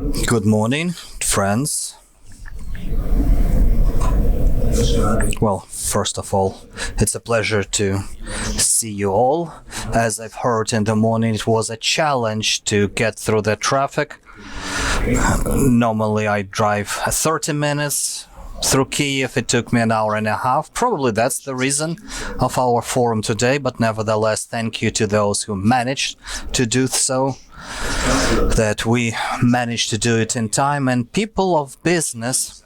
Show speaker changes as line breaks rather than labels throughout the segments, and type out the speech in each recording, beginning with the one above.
Good morning, friends. Well, first of all, it's a pleasure to see you all. As I've heard in the morning, it was a challenge to get through the traffic. Normally I drive 30 minutes. Through Kiev, it took me an hour and a half. Probably that's the reason of our forum today, but nevertheless, thank you to those who managed to do so, that we managed to do it in time. And people of business,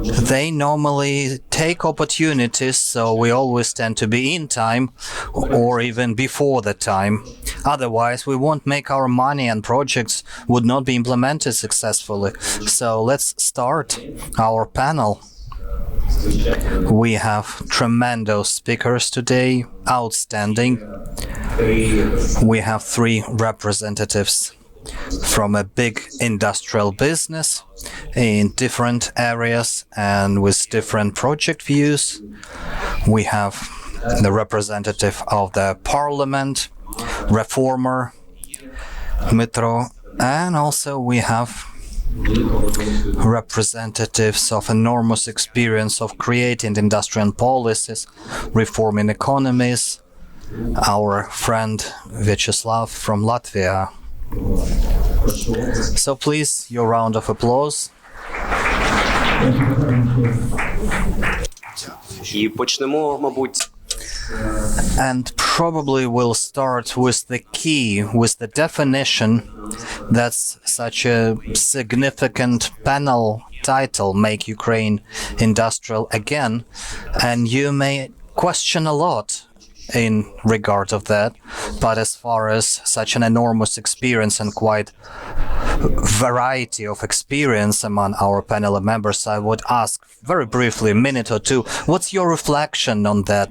they normally take opportunities, so we always tend to be in time or even before the time. Otherwise, we won't make our money and projects would not be implemented successfully. So let's start our panel. We have tremendous speakers today, outstanding. We have 3 representatives from a big industrial business in different areas and with different project views. We have the representative of the parliament, reformer, Dmitro, and also we have representatives of enormous experience of creating industrial policies, reforming economies, our friend Vyacheslav from Latvia. So please, your round of applause.
І почнемо, мабуть.
And probably we'll start with the key, with the definition. That's such a significant panel title, Make Ukraine Industrial Again. And you may question a lot in regard of that, but as far as such an enormous experience and quite variety of experience among our panel members, I would ask very briefly, a minute or two, what's your reflection on that?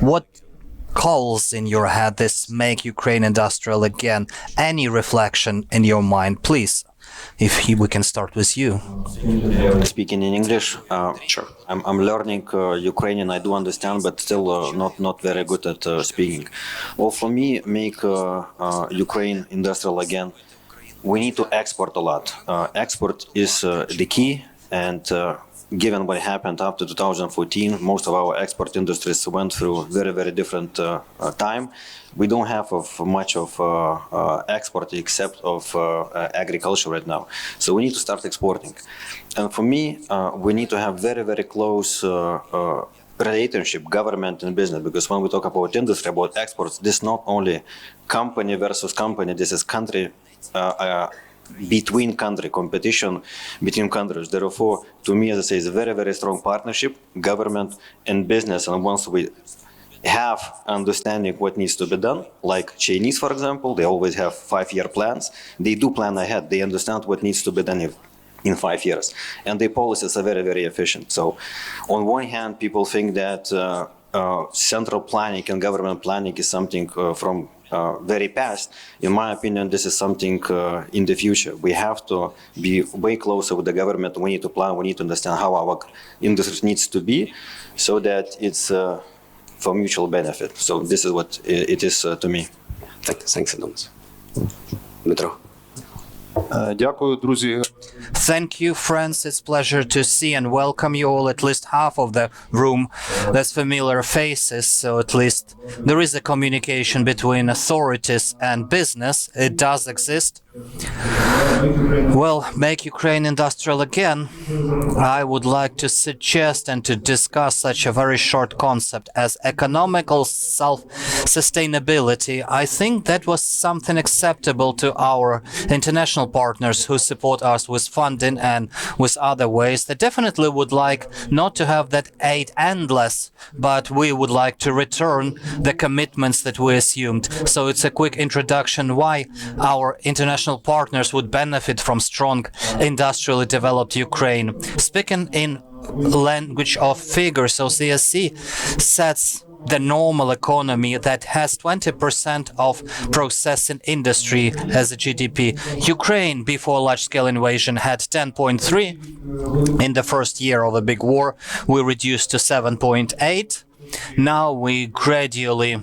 What calls in your head this Make Ukraine Industrial Again? Any reflection in your mind, please? If we can start with you.
Speaking in English,
Sure.
I'm learning Ukrainian. I do understand, but still not very good at speaking. Well, for me, make Ukraine industrial again. We need to export a lot. Export is the key, and given what happened after 2014, most of our export industries went through very different time. We don't have much of export except of agriculture right now. So we need to start exporting. And for me, we need to have very close relationship, government and business, because when we talk about industry, about exports, this is not only company versus company, this is country between country competition between countries. Therefore, to me, as I say, it's a very strong partnership, government and business. And once we have understanding what needs to be done, like Chinese, for example, they always have 5-year plans. They do plan ahead. They understand what needs to be done in 5 years. And their policies are very efficient. So on one hand, people think that central planning and government planning is something from very past. In my opinion, this is something in the future. We have to be way closer with the government. We need to plan. We need to understand how our industry needs to be, so that it's for mutual benefit. So this is what it is to me.
Thanks, Thomas. Дмитро.
Дякую, друзі.
Thank you, friends. It's a pleasure to see and welcome you all, at least half of the room. That's familiar faces, so at least there is a communication between authorities and business. It does exist. Well, Make Ukraine Industrial Again, I would like to suggest and to discuss such a very short concept as economical self-sustainability. I think that was something acceptable to our international partners who support us with funding and with other ways. They definitely would like not to have that aid endless, but we would like to return the commitments that we assumed. So it's a quick introduction why our international partners would benefit from strong industrially developed Ukraine. Speaking in language of figures, so CSC sets the normal economy that has 20% of processing industry as a GDP. Ukraine, before large-scale invasion, had 10.3. In the first year of a big war, we reduced to 7.8. Now we gradually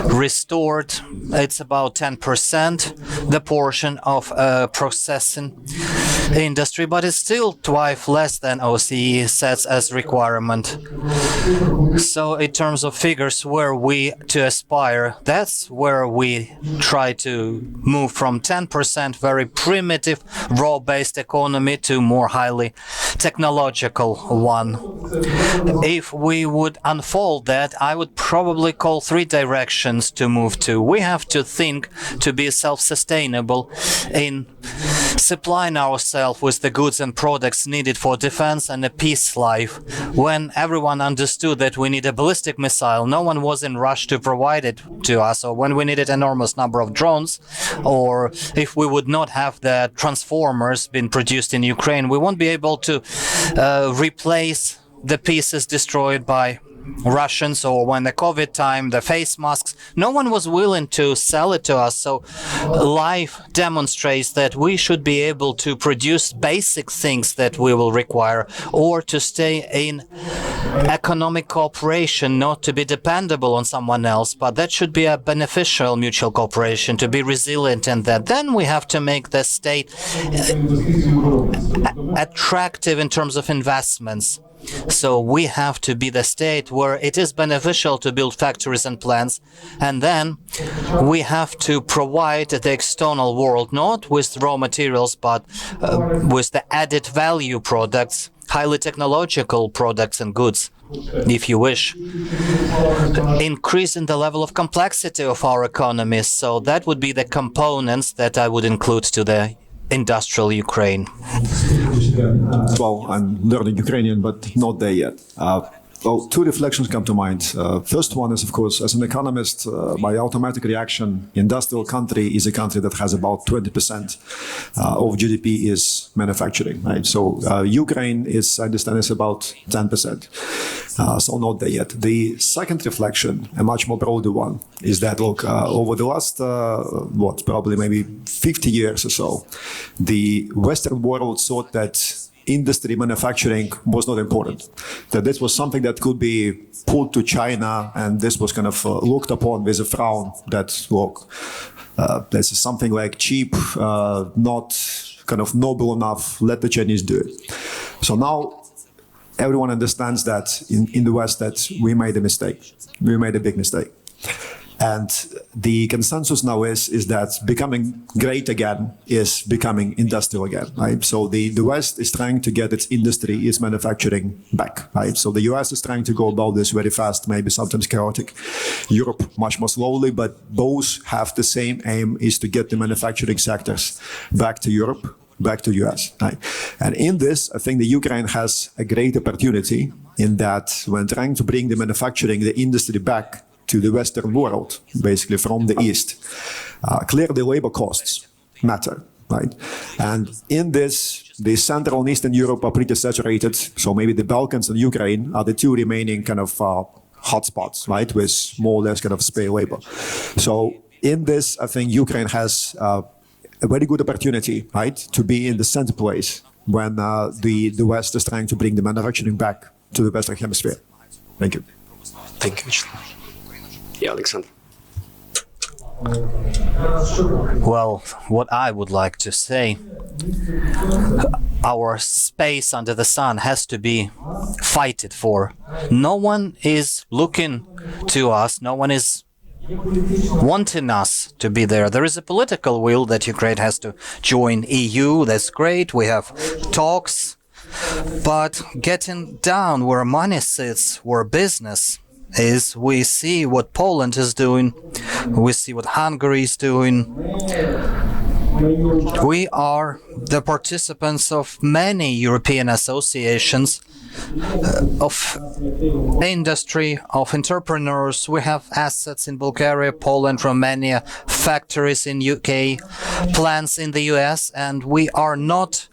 restored, it's about 10%, the portion of processing. industry, but it's still twice less than OCE sets as requirement. So in terms of figures where we to aspire, that's where we try to move from 10% very primitive raw-based economy to more highly technological one. If we would unfold that, I would probably call three directions to move to. We have to think to be self-sustainable in supplying ourselves with the goods and products needed for defense and a peace life. When everyone understood that we need a ballistic missile, no one was in rush to provide it to us. Or when we needed enormous number of drones, or if we would not have the transformers being produced in Ukraine, we won't be able to replace the pieces destroyed by Russians, or when the COVID time, the face masks, no one was willing to sell it to us. So life demonstrates that we should be able to produce basic things that we will require, or to stay in economic cooperation, not to be dependable on someone else, but that should be a beneficial mutual cooperation, to be resilient in that. Then we have to make the state attractive in terms of investments. So we have to be the state where it is beneficial to build factories and plants, and then we have to provide the external world not with raw materials but with the added value products, highly technological products and goods, if you wish, increasing the level of complexity of our economies. So that would be the components that I would include to the industrial Ukraine.
Well, I'm learning Ukrainian, but not there yet. Well, two reflections come to mind. First one is, of course, as an economist, my automatic reaction, industrial country is a country that has about 20% of GDP is manufacturing, right? So Ukraine is, I understand, is about 10%. So not there yet. The second reflection, a much more broader one, is that, look, over the last, probably maybe 50 years or so, the Western world thought that industry manufacturing was not important, that this was something that could be put to China, and this was kind of looked upon with a frown that, look, this is something like cheap, not kind of noble enough, let the Chinese do it. So now everyone understands that in the West that we made a mistake. We made a big mistake. And the consensus now is that becoming great again is becoming industrial again, right? So the West is trying to get its industry, its manufacturing back, right? So the US is trying to go about this very fast, maybe sometimes chaotic. Europe much more slowly, but both have the same aim, is to get the manufacturing sectors back to Europe, back to US, right? And in this, I think the Ukraine has a great opportunity in that when trying to bring the manufacturing, the industry back to the Western world, basically from the East, clearly labor costs matter, right? And in this, the Central and Eastern Europe are pretty saturated, so maybe the Balkans and Ukraine are the two remaining kind of hotspots, right, with more or less kind of spare labor. So in this, I think Ukraine has a very good opportunity, right, to be in the center place when the West is trying to bring the manufacturing back to the Western Hemisphere. Thank you.
Thank you. Yeah, Alexander.
Well, what I would like to say, our space under the sun has to be fighted for. No one is looking to us, no one is wanting us to be there. There is a political will that Ukraine has to join EU, that's great, we have talks, but getting down where money sits, where business is, we see what Poland is doing, we see what Hungary is doing. We are the participants of many European associations of industry, of entrepreneurs. We have assets in Bulgaria, Poland, Romania, factories in UK, plants in the US, and we are not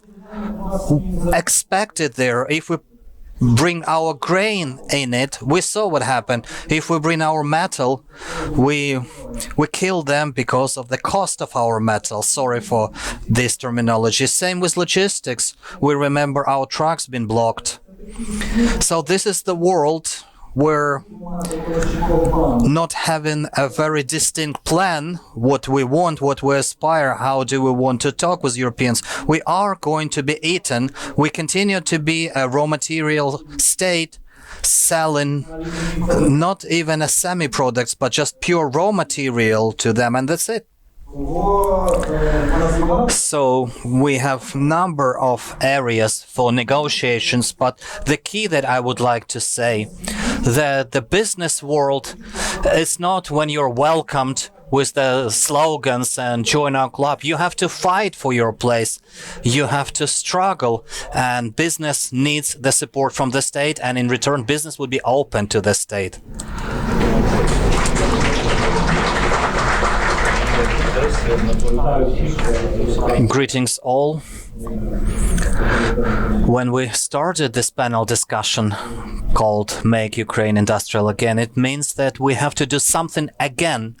expected there. If we bring our grain in it, we saw what happened. If we bring our metal, we kill them because of the cost of our metal. Sorry for this terminology. Same with logistics. We remember our trucks being blocked. So this is the world we're not having a very distinct plan, what we want, what we aspire, how do we want to talk with Europeans. We are going to be eaten. We continue to be a raw material state, selling not even a semi-products, but just pure raw material to them, and that's it. So we have number of areas for negotiations, but the key that I would like to say that the business world is not when you're welcomed with the slogans and join our club. You have to fight for your place. You have to struggle, and business needs the support from the state, and in return business will be open to the state. Greetings all. When we started this panel discussion called Make Ukraine Industrial Again, it means that we have to do something again.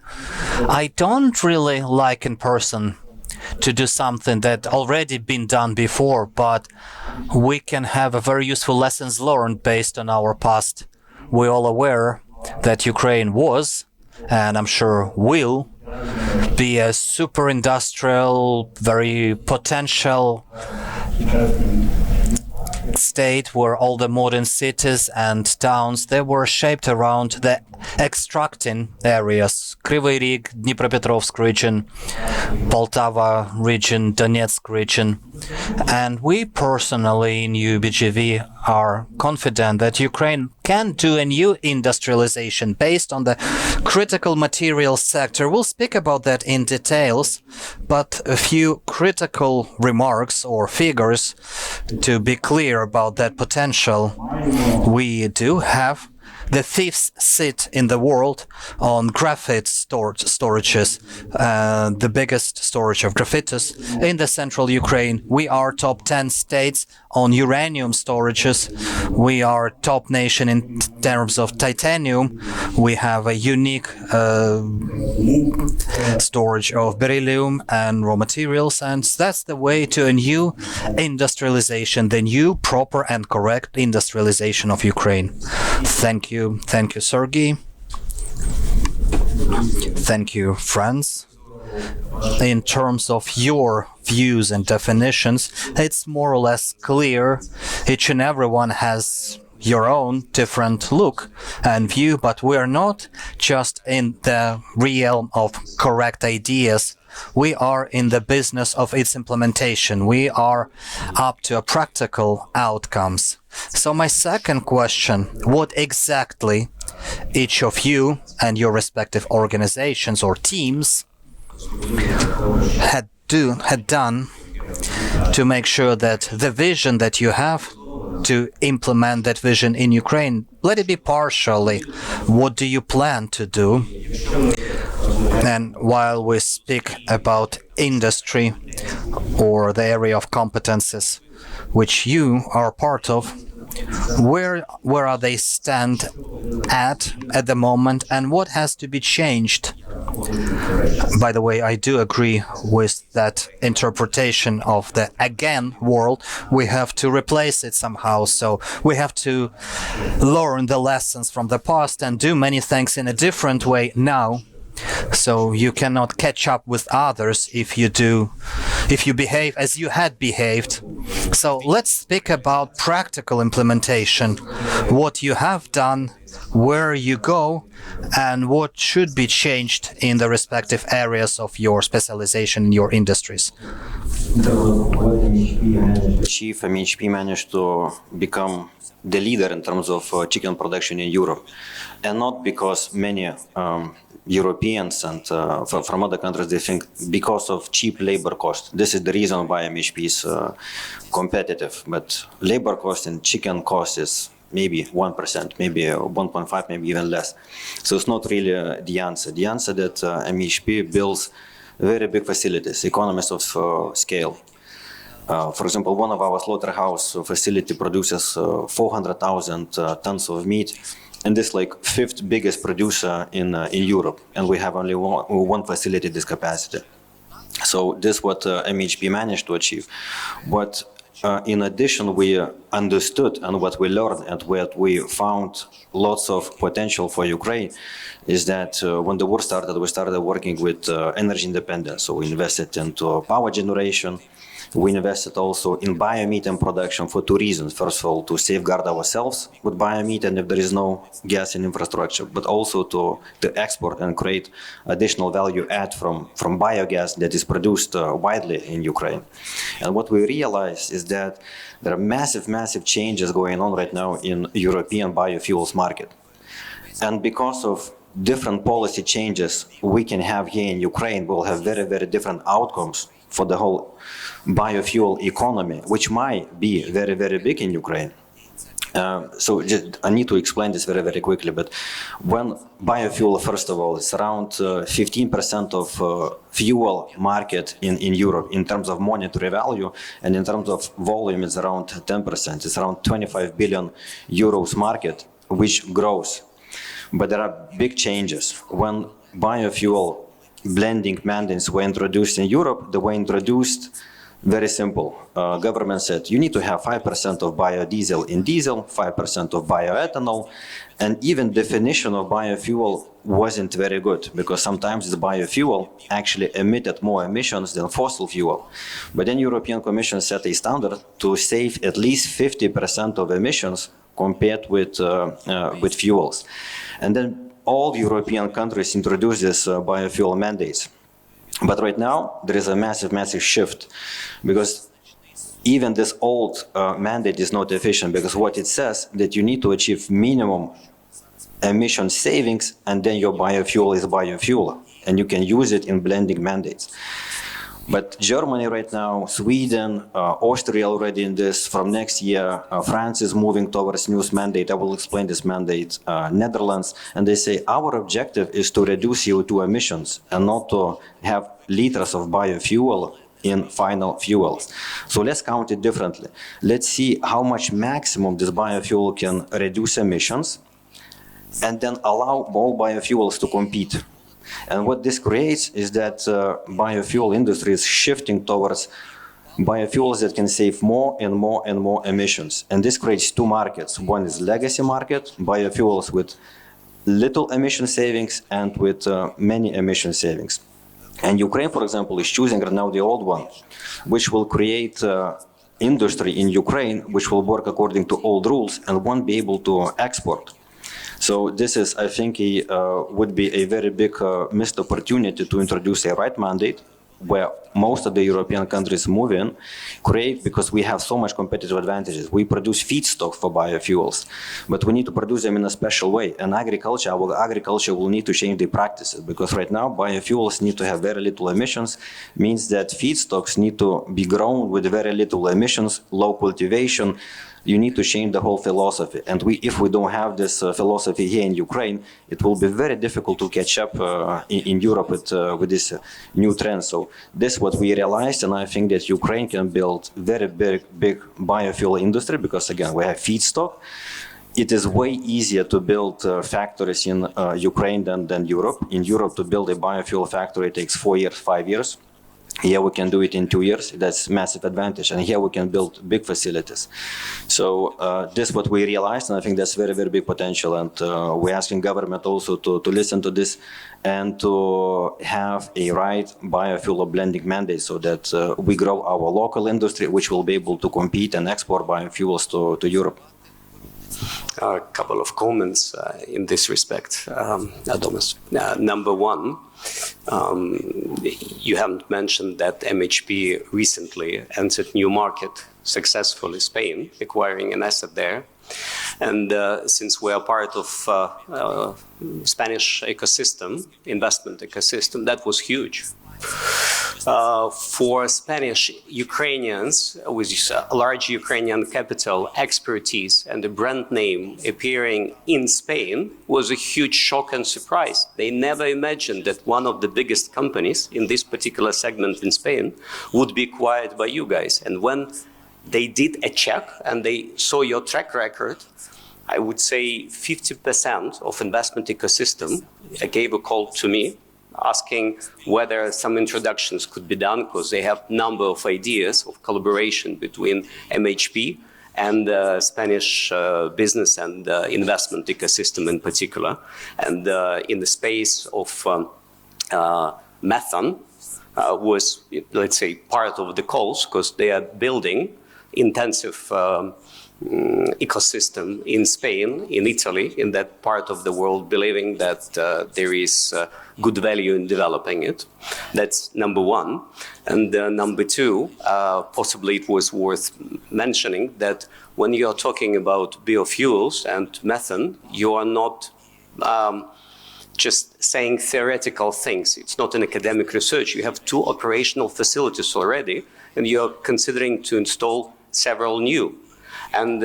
I don't really like in person to do something that already been done before, but we can have a very useful lessons learned based on our past. We're all aware that Ukraine was, and I'm sure will, be a super industrial, very potential state where all the modern cities and towns, they were shaped around the extracting areas. Kryvyi Rih, Dnipropetrovsk region, Poltava region, Donetsk region. And we personally in UBGV are confident that Ukraine can do a new industrialization based on the critical material sector. We'll speak about that in details, but a few critical remarks or figures to be clear about that potential. We do have the fifth seat in the world on graphite storages, the biggest storage of graphites in the central Ukraine. We are top 10 states on uranium storages. We are top nation in terms of titanium. We have a unique storage of beryllium and raw materials, and that's the way to a new industrialization, the new, proper and correct industrialization of Ukraine. Thank you. Thank you, Sergey. Thank you, friends. In terms of your views and definitions, it's more or less clear. Each and everyone has your own different look and view, but we are not just in the realm of correct ideas. We are in the business of its implementation. We are up to practical outcomes. So my second question, what exactly each of you and your respective organizations or teams had done to make sure that the vision that you have to implement that vision in Ukraine, let it be partially, what do you plan to do? And while we speak about industry or the area of competences which you are part of, where are they stand at the moment, and what has to be changed? By the way, I do agree with that interpretation of the again world. We have to replace it somehow, so we have to learn the lessons from the past and do many things in a different way now. So you cannot catch up with others if you behave as you had behaved. So let's speak about practical implementation, what you have done, where you go, and what should be changed in the respective areas of your specialization in your industries.
Chief MHP managed to become the leader in terms of chicken production in Europe, and not because many Europeans and from other countries, they think because of cheap labor cost. This is the reason why MHP is competitive. But labor cost and chicken cost is maybe 1%, maybe 1.5, maybe even less. So it's not really the answer. The answer that MHP builds very big facilities, economies of scale. For example, one of our slaughterhouse facility produces 400,000 tons of meat. And this like fifth biggest producer in Europe, and we have only one facility this capacity. So this is what MHP managed to achieve. But in addition, we understood and what we learned and what we found lots of potential for Ukraine is that when the war started, we started working with energy independence. So we invested into power generation. We invested also in biomethane production for two reasons. First of all, to safeguard ourselves with biomethane if there is no gas in infrastructure, but also to export and create additional value add from biogas that is produced widely in Ukraine. And what we realized is that there are massive changes going on right now in European biofuels market. And because of different policy changes we can have here in Ukraine, we'll have very different outcomes for the whole biofuel economy, which might be very big in Ukraine. So I need to explain this very quickly, but when biofuel, first of all, it's around 15% of fuel market in Europe in terms of monetary value, and in terms of volume, it's around 10%. It's around 25 billion euros market, which grows. But there are big changes. When biofuel blending mandates were introduced in Europe, they were introduced very simple. Government said you need to have 5% of biodiesel in diesel, 5% of bioethanol, and even definition of biofuel wasn't very good because sometimes the biofuel actually emitted more emissions than fossil fuel. But then European Commission set a standard to save at least 50% of emissions compared with fuels. And then all European countries introduced this biofuel mandates. But right now, there is a massive shift because even this old mandate is not efficient because what it says that you need to achieve minimum emission savings and then your biofuel is biofuel and you can use it in blending mandates. But Germany right now, Sweden, Austria already in this. From next year, France is moving towards new mandate. I will explain this mandate. Netherlands, and they say our objective is to reduce CO2 emissions and not to have liters of biofuel in final fuels. So let's count it differently. Let's see how much maximum this biofuel can reduce emissions, and then allow all biofuels to compete. And what this creates is that biofuel industry is shifting towards biofuels that can save more and more emissions. And this creates two markets. One is legacy market, biofuels with little emission savings and with many emission savings. And Ukraine, for example, is choosing right now the old one, which will create industry in Ukraine, which will work according to old rules and won't be able to export. So this is, I think, would be a very big missed opportunity to introduce a right mandate where most of the European countries move in, create, because we have so much competitive advantages. We produce feedstock for biofuels, but we need to produce them in a special way. And agriculture will need to change their practices because right now biofuels need to have very little emissions, means that feedstocks need to be grown with very little emissions, low cultivation. You need to change the whole philosophy. And if we don't have this philosophy here in Ukraine, it will be very difficult to catch up in Europe with this new trend. So this is what we realized, and I think that Ukraine can build very big biofuel industry because, again, we have feedstock. It is way easier to build factories in Ukraine than Europe. In Europe, to build a biofuel factory takes 4 years, 5 years. Here we can do it in 2 years. That's massive advantage. And here we can build big facilities. So this is what we realized, and I think that's very big potential. And we're asking government also to listen to this and to have a right biofuel blending mandate so that we grow our local industry, which will be able to compete and export biofuels to Europe.
A couple of comments in this respect, Thomas. Number one, you haven't mentioned that MHP recently entered new market successfully, Spain, acquiring an asset there. And since we are part of Spanish ecosystem, investment ecosystem, that was huge. For Spanish Ukrainians with a large Ukrainian capital, expertise, and the brand name appearing in Spain was a huge shock and surprise. They never imagined that one of the biggest companies in this particular segment in Spain would be acquired by you guys. And when they did a check and they saw your track record, I would say 50% of investment ecosystem gave a call to me. asking whether some introductions could be done, because they have number of ideas of collaboration between MHP and Spanish business and investment ecosystem in particular. And in the space of methane was, let's say, part of the calls, because they are building intensive ecosystem in Spain, in Italy, in that part of the world, believing that there is good value in developing it. That's number one. And number two, possibly it was worth mentioning that when you are talking about biofuels and methane, you are not just saying theoretical things. It's not an academic research. You have 2 operational facilities already, and you're considering to install several new. And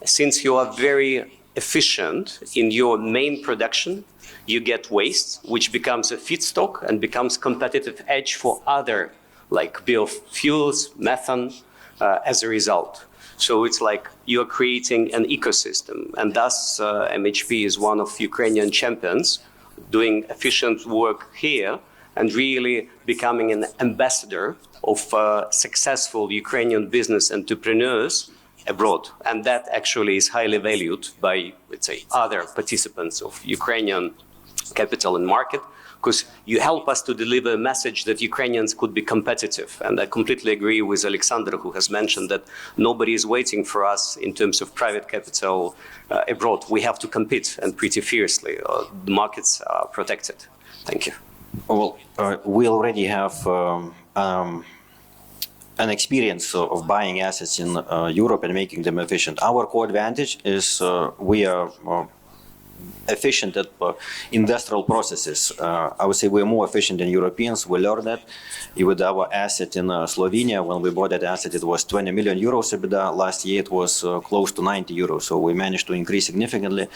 since you are very efficient in your main production, you get waste, which becomes a feedstock and becomes competitive edge for other, like biofuels, methane, as a result. So it's like you're creating an ecosystem, and thus MHP is one of Ukrainian champions doing efficient work here and really becoming an ambassador of successful Ukrainian business entrepreneurs abroad. And that actually is highly valued by, let's say, other participants of Ukrainian capital and market, because you help us to deliver a message that Ukrainians could be competitive. And I completely agree with Alexander, who has mentioned that nobody is waiting for us in terms of private capital abroad. We have to compete, and pretty fiercely. The markets are protected. Thank you.
Well, we already have an experience of buying assets in Europe and making them efficient. Our core advantage is we are efficient at industrial processes. I would say we're more efficient than Europeans. We learned that with our asset in Slovenia. When we bought that asset, it was 20 million euros EBITDA. Last year, it was close to 90 euros. So we managed to increase significantly.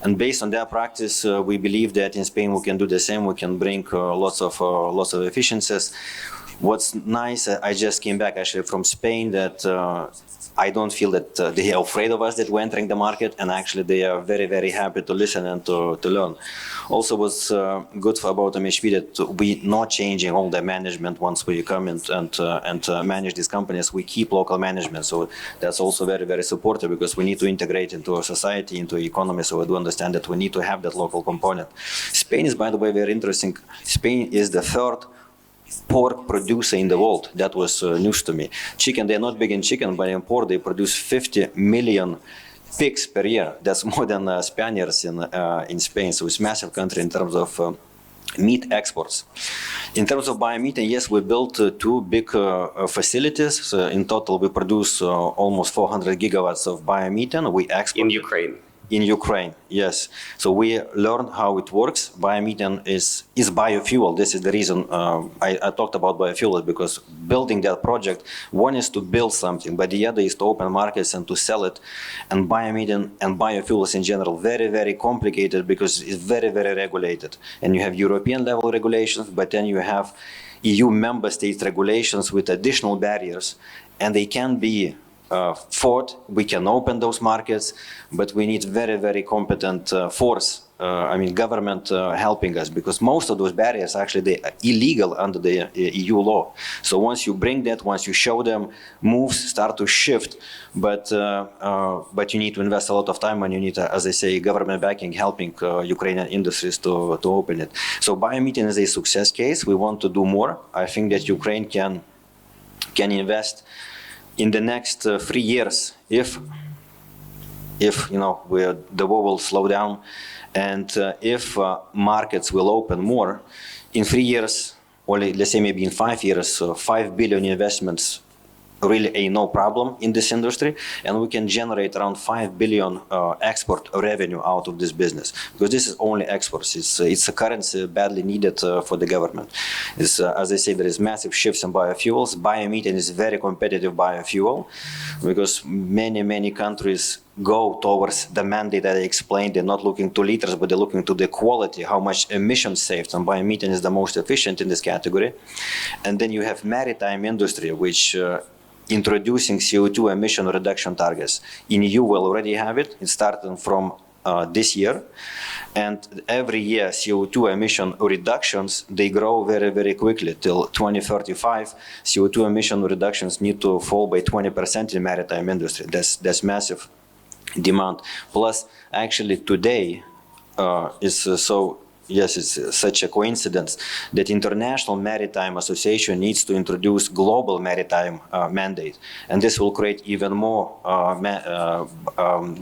And based on that practice, we believe that in Spain we can do the same. We can bring lots of efficiencies. What's nice, I just came back actually from Spain, that I don't feel that they are afraid of us that we're entering the market, and actually they are very, very happy to listen and to learn. Also what's good about MHP that we're not changing all the management once we come and manage these companies. We keep local management, so that's also very, very supportive, because we need to integrate into our society, into the economy, so we do understand that we need to have that local component. Spain is, by the way, very interesting. Spain is the 3rd pork producer in the world. That was news to me. Chicken, they're not big in chicken, but in pork they produce 50 million pigs per year. That's more than Spaniards in Spain. So it's a massive country in terms of meat exports. In terms of biomethane, yes, we built 2 big facilities. So in total, we produce almost 400 gigawatts of biomethane. We export
in Ukraine.
In Ukraine, yes. So we learned how it works. Biomethane is biofuel. This is the reason I talked about biofuel, because building that project, one is to build something, but the other is to open markets and to sell it. And biomethane and biofuels in general, very, very complicated, because it's very, very regulated. And you have European level regulations, but then you have EU member states regulations with additional barriers, and they can be fought. We can open those markets, but we need very, very competent force. Government helping us, because most of those barriers actually they are illegal under the EU law. So once you bring that, once you show them, moves start to shift. But you need to invest a lot of time, and you need, as I say, government backing, helping Ukrainian industries to open it. So biomethane is a success case. We want to do more. I think that Ukraine can invest in the next 3 years, if the war will slow down, and if markets will open more, in 3 years, or let's say maybe in 5 years, 5 billion investments really a no problem in this industry, and we can generate around 5 billion export revenue out of this business, because this is only exports. It's a currency badly needed for the government. As I say, there is massive shifts in biofuels. Biomethane is very competitive biofuel, because many countries go towards the mandate that I explained. They're not looking to liters, but they're looking to the quality, how much emissions saved, and biomethane is the most efficient in this category. And then you have maritime industry, which introducing CO2 emission reduction targets. In EU, we already have it. It's starting from this year. And every year, CO2 emission reductions, they grow very, very quickly. Till 2035, CO2 emission reductions need to fall by 20% in maritime industry. That's massive demand. Plus, actually, today it's such a coincidence that International Maritime Association needs to introduce global maritime mandate, and this will create even more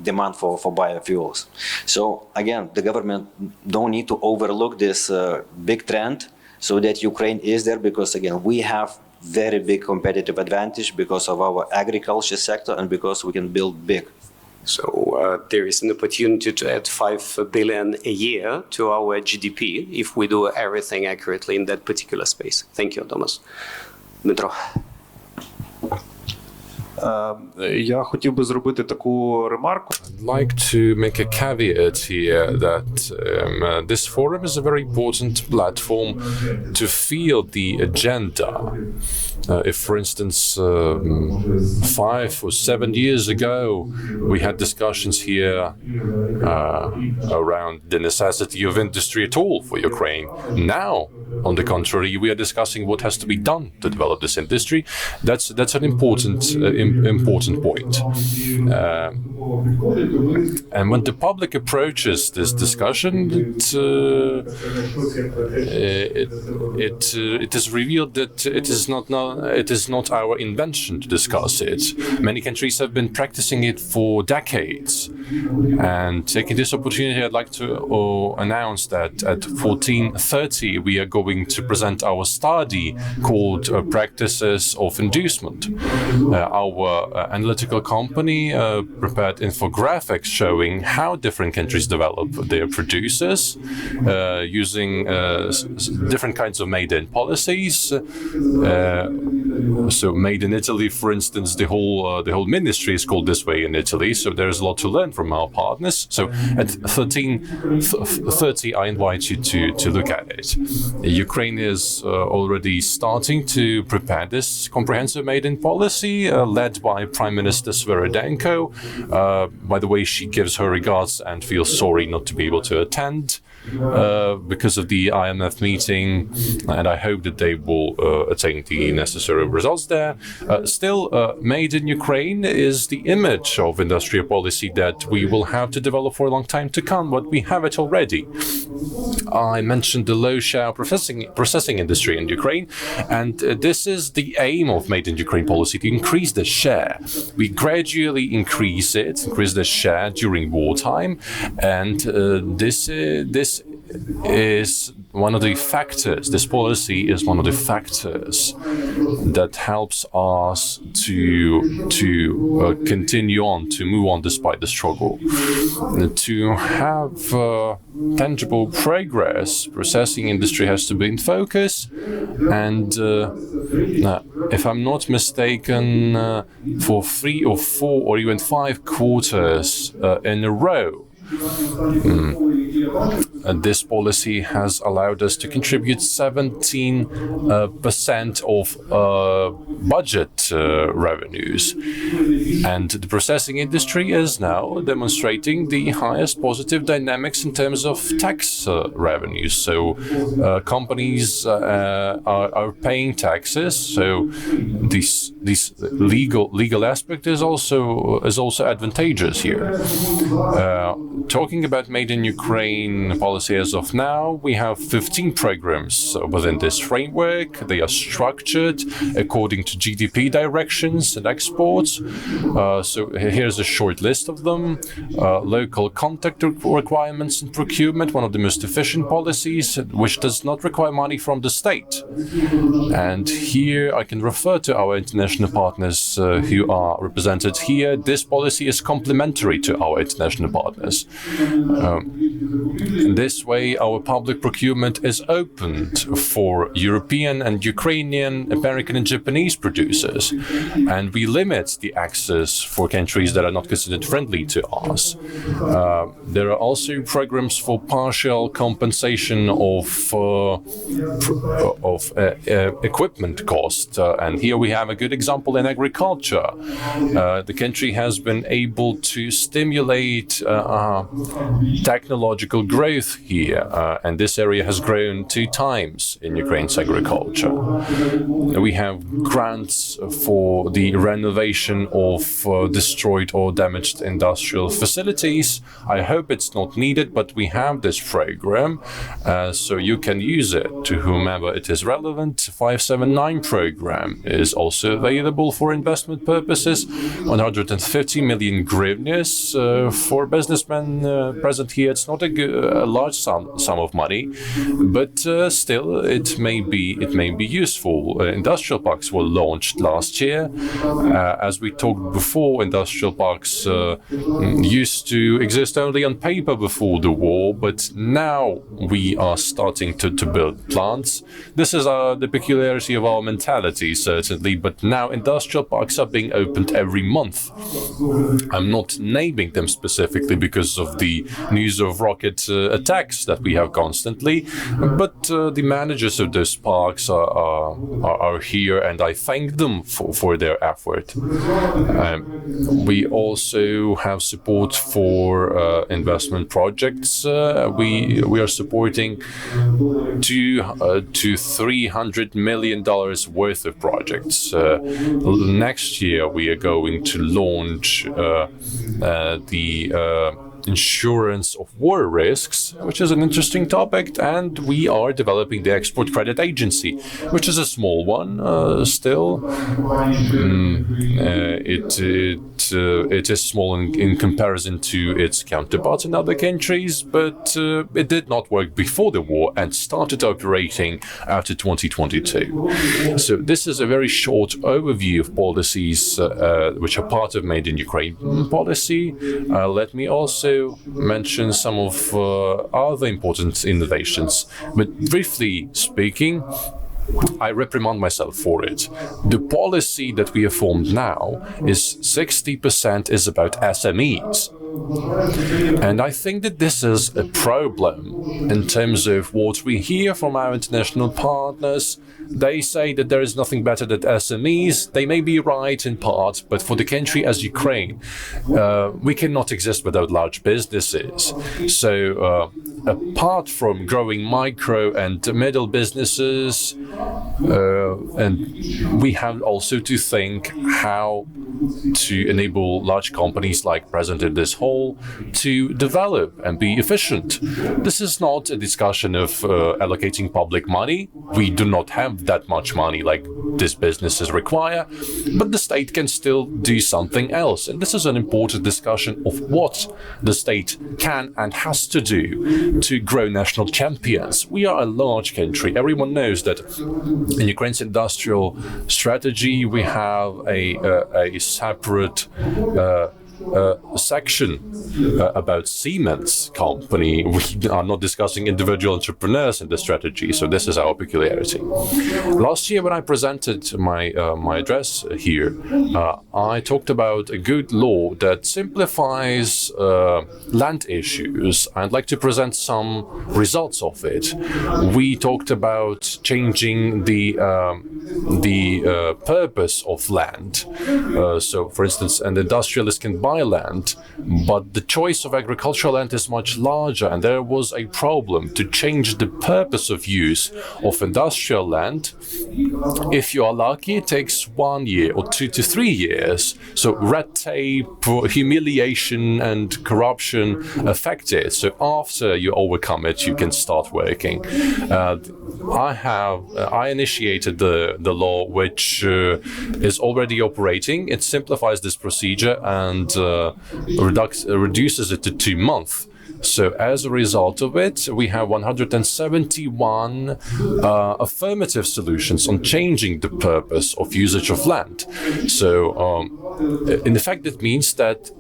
demand for biofuels. So again, the government don't need to overlook this big trend, so that Ukraine is there, because again, we have very big competitive advantage because of our agriculture sector and because we can build big.
So there is an opportunity to add 5 billion a year to our GDP if we do everything accurately in that particular space. Thank you, Thomas. Dmitro.
Я хотів би зробити таку ремарку.
I'd like to make a caveat here that this forum is a very important platform to field the agenda. If, for instance, 5 or 7 years ago, we had discussions here around the necessity of industry at all for Ukraine. Now, on the contrary, we are discussing what has to be done to develop this industry. That's an important point. And when the public approaches this discussion, it is revealed that it is not our invention to discuss it. Many countries have been practicing it for decades. And taking this opportunity, I'd like to announce that at 14:30 we are going to present our study called Practices of Inducement. Our analytical company prepared infographics showing how different countries develop their producers using different kinds of made-in policies. So made in Italy, for instance, the whole ministry is called this way in Italy. So there's a lot to learn from our partners. So at 13:30, I invite you to look at it. Ukraine is already starting to prepare this comprehensive made-in policy, led by Prime Minister Sviridenko. By the way, she gives her regards and feels sorry not to be able to attend because of the IMF meeting, and I hope that they will attain the necessary results there. Still, made in Ukraine is the image of industrial policy that we will have to develop for a long time to come, but we have it already. I mentioned the low share processing industry in Ukraine, and this is the aim of Made in Ukraine policy, to increase the share. We gradually increase the share during wartime, and this is one of the factors. This policy is one of the factors that helps us to continue on, to move on despite the struggle. To have tangible progress, processing industry has to be in focus, and if I'm not mistaken, for 3 or 4 or even 5 quarters in a row, this policy has allowed us to contribute 17% of budget revenues. And the processing industry is now demonstrating the highest positive dynamics in terms of tax revenues. So companies are paying taxes. So this legal aspect is also advantageous here. Talking about Made in Ukraine policy as of now, we have 15 programs within this framework. They are structured according to GDP directions and exports. So here's a short list of them. Local contact requirements and procurement, one of the most efficient policies, which does not require money from the state. And here I can refer to our international partners who are represented here. This policy is complementary to our international partners. This way, our public procurement is opened for European and Ukrainian, American and Japanese producers, and we limit the access for countries that are not considered friendly to us. There are also programs for partial compensation of equipment cost, and here we have a good example in agriculture. The country has been able to stimulate technological growth here, and this area has grown 2 times in Ukraine's agriculture. We have grants for the renovation of destroyed or damaged industrial facilities. I hope it's not needed, but we have this program, so you can use it to whomever it is relevant. 579 program is also available for investment purposes. 150 million hryvnias for businessmen present here. It's not a large sum of money, but still it may be useful. Industrial parks were launched last year. As we talked before, industrial parks used to exist only on paper before the war, but now we are starting to build plants. This is the peculiarity of our mentality, certainly, but now industrial parks are being opened every month. I'm not naming them specifically because of the news of rocket attacks that we have constantly, but the managers of those parks are here, and I thank them for their effort. We also have support for investment projects. We are supporting $200 to $300 million worth of projects. Next year, we are going to launch the insurance of war risks, which is an interesting topic, and we are developing the Export Credit Agency, which is a small one still. It is small in comparison to its counterparts in other countries, but it did not work before the war and started operating after 2022. So this is a very short overview of policies which are part of Made in Ukraine policy. Let me also mention some of other important innovations, but briefly speaking, I reprimand myself for it. The policy that we have formed now is 60% is about SMEs. And I think that this is a problem in terms of what we hear from our international partners. They say that there is nothing better than SMEs. They may be right in part, but for the country as Ukraine, we cannot exist without large businesses. So apart from growing micro and middle businesses, and we have also to think how to enable large companies like present in this hall to develop and be efficient. This is not a discussion of allocating public money. We do not have that much money like these businesses require, but the state can still do something else. And this is an important discussion of what the state can and has to do to grow national champions. We are a large country. Everyone knows that in Ukraine's industrial strategy, we have a separate section about Siemens company. We are not discussing individual entrepreneurs in the strategy, so this is our peculiarity. Last year, when I presented my address here, I talked about a good law that simplifies land issues. I'd like to present some results of it. We talked about changing the purpose of land. So, for instance, an industrialist can buy land, but the choice of agricultural land is much larger, and there was a problem to change the purpose of use of industrial land. If you are lucky, it takes 1 year or 2 to 3 years. So red tape, humiliation and corruption affect it. So after you overcome it, you can start working. I initiated the law which is already operating. It simplifies this procedure and reduces it to 2 months. So as a result of it, we have 171 affirmative solutions on changing the purpose of usage of land. So in effect, it means that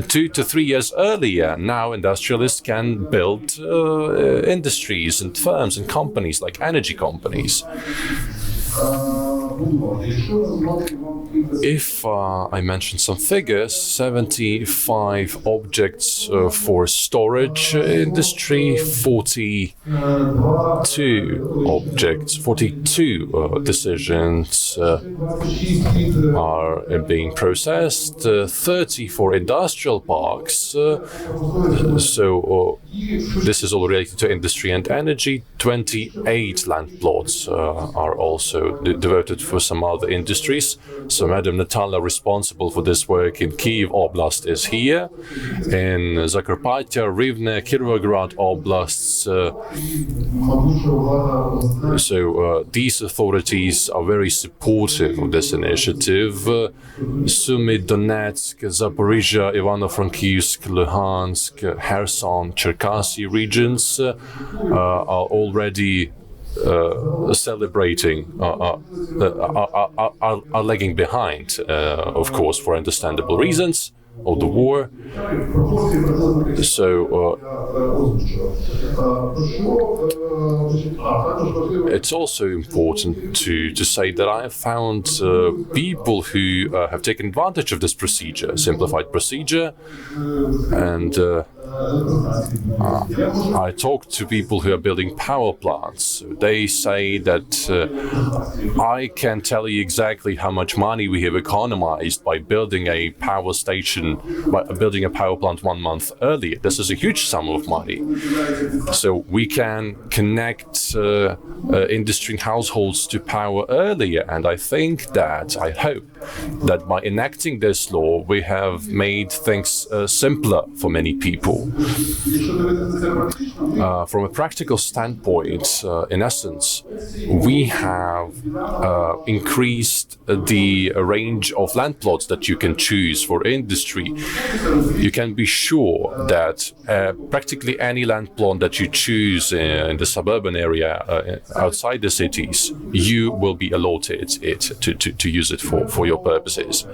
2 to 3 years earlier, now industrialists can build industries and firms and companies like energy companies. If I mention some figures, 75 objects for storage industry, 42 decisions are being processed, 30 for industrial parks. So this is all related to industry and energy. 28 land plots are also devoted for some other industries. So Madam Natala, responsible for this work in Kyiv Oblast, is here. In Zakarpattia, Rivne, Kirovograd Oblasts. So these authorities are very supportive of this initiative. Sumy, Donetsk, Zaporizhia, Ivano-Frankivsk, Luhansk, Kherson, Cherkasy regions are already celebrating, are lagging behind, of course, for understandable reasons, of the war. So it's also important to say that I have found people who have taken advantage of this procedure, simplified procedure, and I talked to people who are building power plants. They say that I can tell you exactly how much money we have economized by building a power station, by building a power plant 1 month earlier. This is a huge sum of money. So we can connect industry and households to power earlier, and I think that, I hope, that by enacting this law, we have made things simpler for many people. From a practical standpoint, in essence, we have increased the range of land plots that you can choose for industry. You can be sure that practically any land plot that you choose in the suburban area outside the cities, you will be allotted it to use it for your purposes.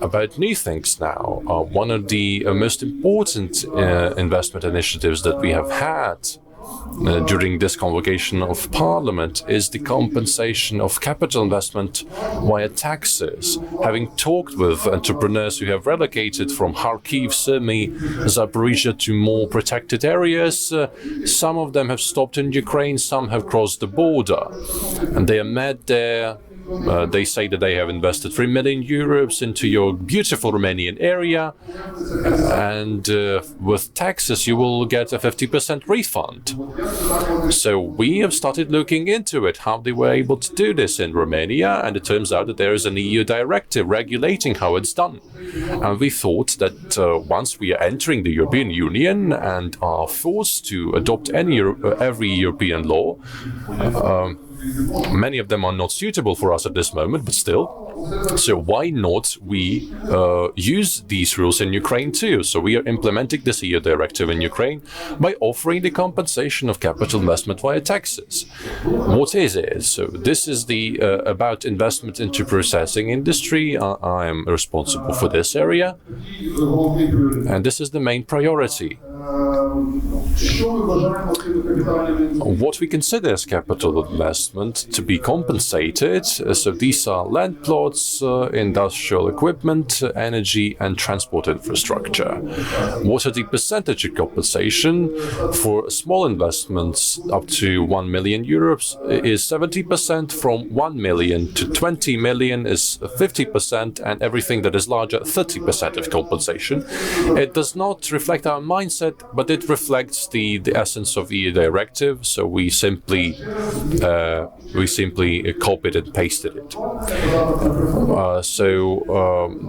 About new things now, one of the most important investment initiatives that we have had during this convocation of Parliament is the compensation of capital investment via taxes. Having talked with entrepreneurs who have relocated from Kharkiv, Sumy, Zaporizhia to more protected areas, some of them have stopped in Ukraine, some have crossed the border, and they are met there. They say that they have invested 3 million euros into your beautiful Romanian area, and with taxes you will get a 50% refund. So we have started looking into it, how they were able to do this in Romania, and it turns out that there is an EU directive regulating how it's done. And we thought that once we are entering the European Union and are forced to adopt every European law, many of them are not suitable for us at this moment, but still. So why not we use these rules in Ukraine too? So we are implementing this EU directive in Ukraine by offering the compensation of capital investment via taxes. What is it? So this is the about investment into processing industry. I am responsible for this area, and this is the main priority. What we consider as capital investment to be compensated, so these are land plots, industrial equipment, energy and transport infrastructure. What are the percentage of compensation? For small investments up to 1 million euros is 70%, from 1 million to 20 million is 50%, and everything that is larger, 30% of compensation. It does not reflect our mindset, but it reflects the essence of EU directive, so we simply copied and pasted it.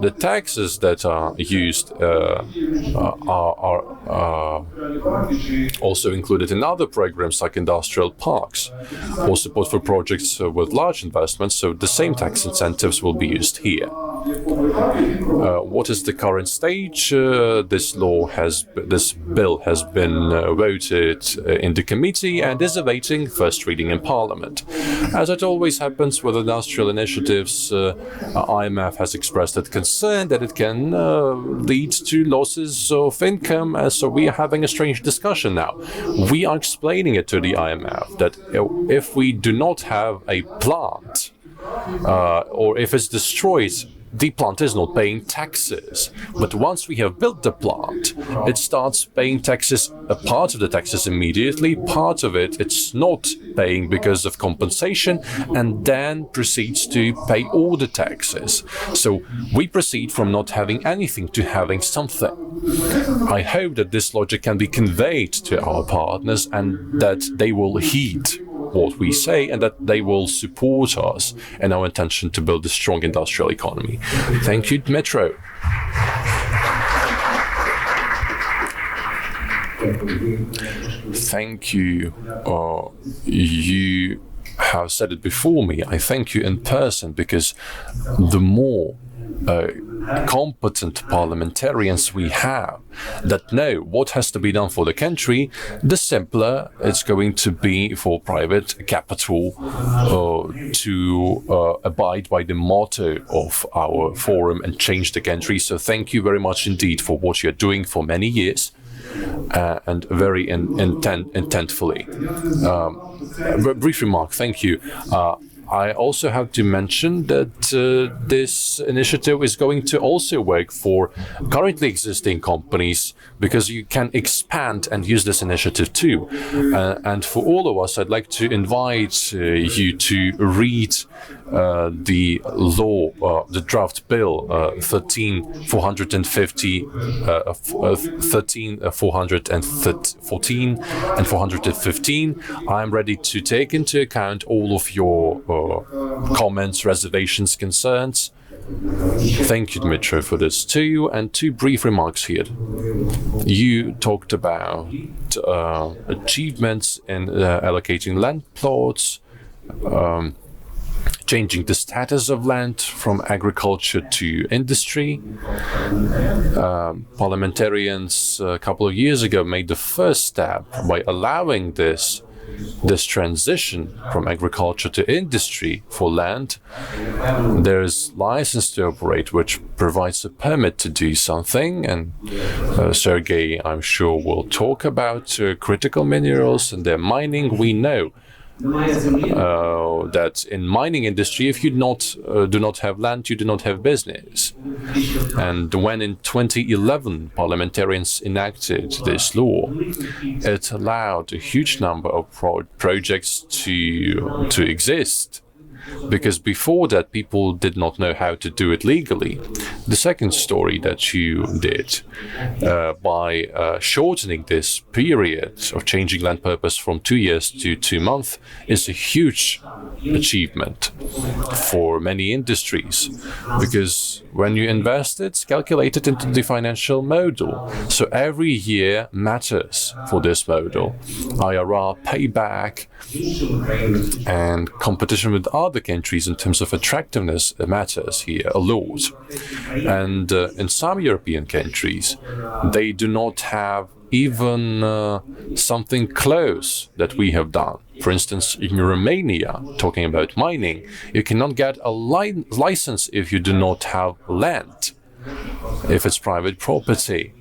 The taxes that are used are also included in other programs like industrial parks or support for projects with large investments, so the same tax incentives will be used here. What is the current stage? This bill has been voted in the committee and is awaiting first reading in Parliament. As it always happens with industrial initiatives, IMF has expressed its concern that it can lead to losses of income. So we are having a strange discussion now. We are explaining it to the IMF that if we do not have a plant, or if it's destroyed, the plant is not paying taxes. But once we have built the plant, it starts paying taxes, a part of the taxes immediately, part of it it's not paying because of compensation, and then proceeds to pay all the taxes. So we proceed from not having anything to having something. I hope that this logic can be conveyed to our partners and that they will heed what we say and that they will support us in our intention to build a strong industrial economy. Thank you, Dmytro. Thank you. You have said it before me. I thank you in person because the more competent parliamentarians we have that know what has to be done for the country, the simpler it's going to be for private capital to abide by the motto of our forum and change the country. So thank you very much indeed for what you're doing for many years. And very intentfully. Brief remark, thank you. I also have to mention that this initiative is going to also work for currently existing companies because you can expand and use this initiative too. And for all of us, I'd like to invite you to read the law, the draft bill 13450, 13414 and 415. I'm ready to take into account all of your comments, reservations, concerns. Thank you, Dmytro, for this too. And two brief remarks here. You talked about achievements in allocating land plots, changing the status of land from agriculture to industry. Parliamentarians a couple of years ago made the first step by allowing this transition from agriculture to industry for land. There's license to operate, which provides a permit to do something, and Sergey, I'm sure, will talk about critical minerals and their mining. We know that in mining industry, if you do not have land, you do not have business. And when in 2011 parliamentarians enacted this law, it allowed a huge number of projects to exist. Because before that, people did not know how to do it legally. The second story that you did, by shortening this period of changing land purpose from 2 years to 2 months, is a huge achievement for many industries. Because when you invest, it's calculated into the financial model. So every year matters for this model. IRR, payback, and competition with other countries in terms of attractiveness matters here a lot. And in some European countries, they do not have even something close that we have done. For instance, in Romania, talking about mining, you cannot get a license if you do not have land, if it's private property.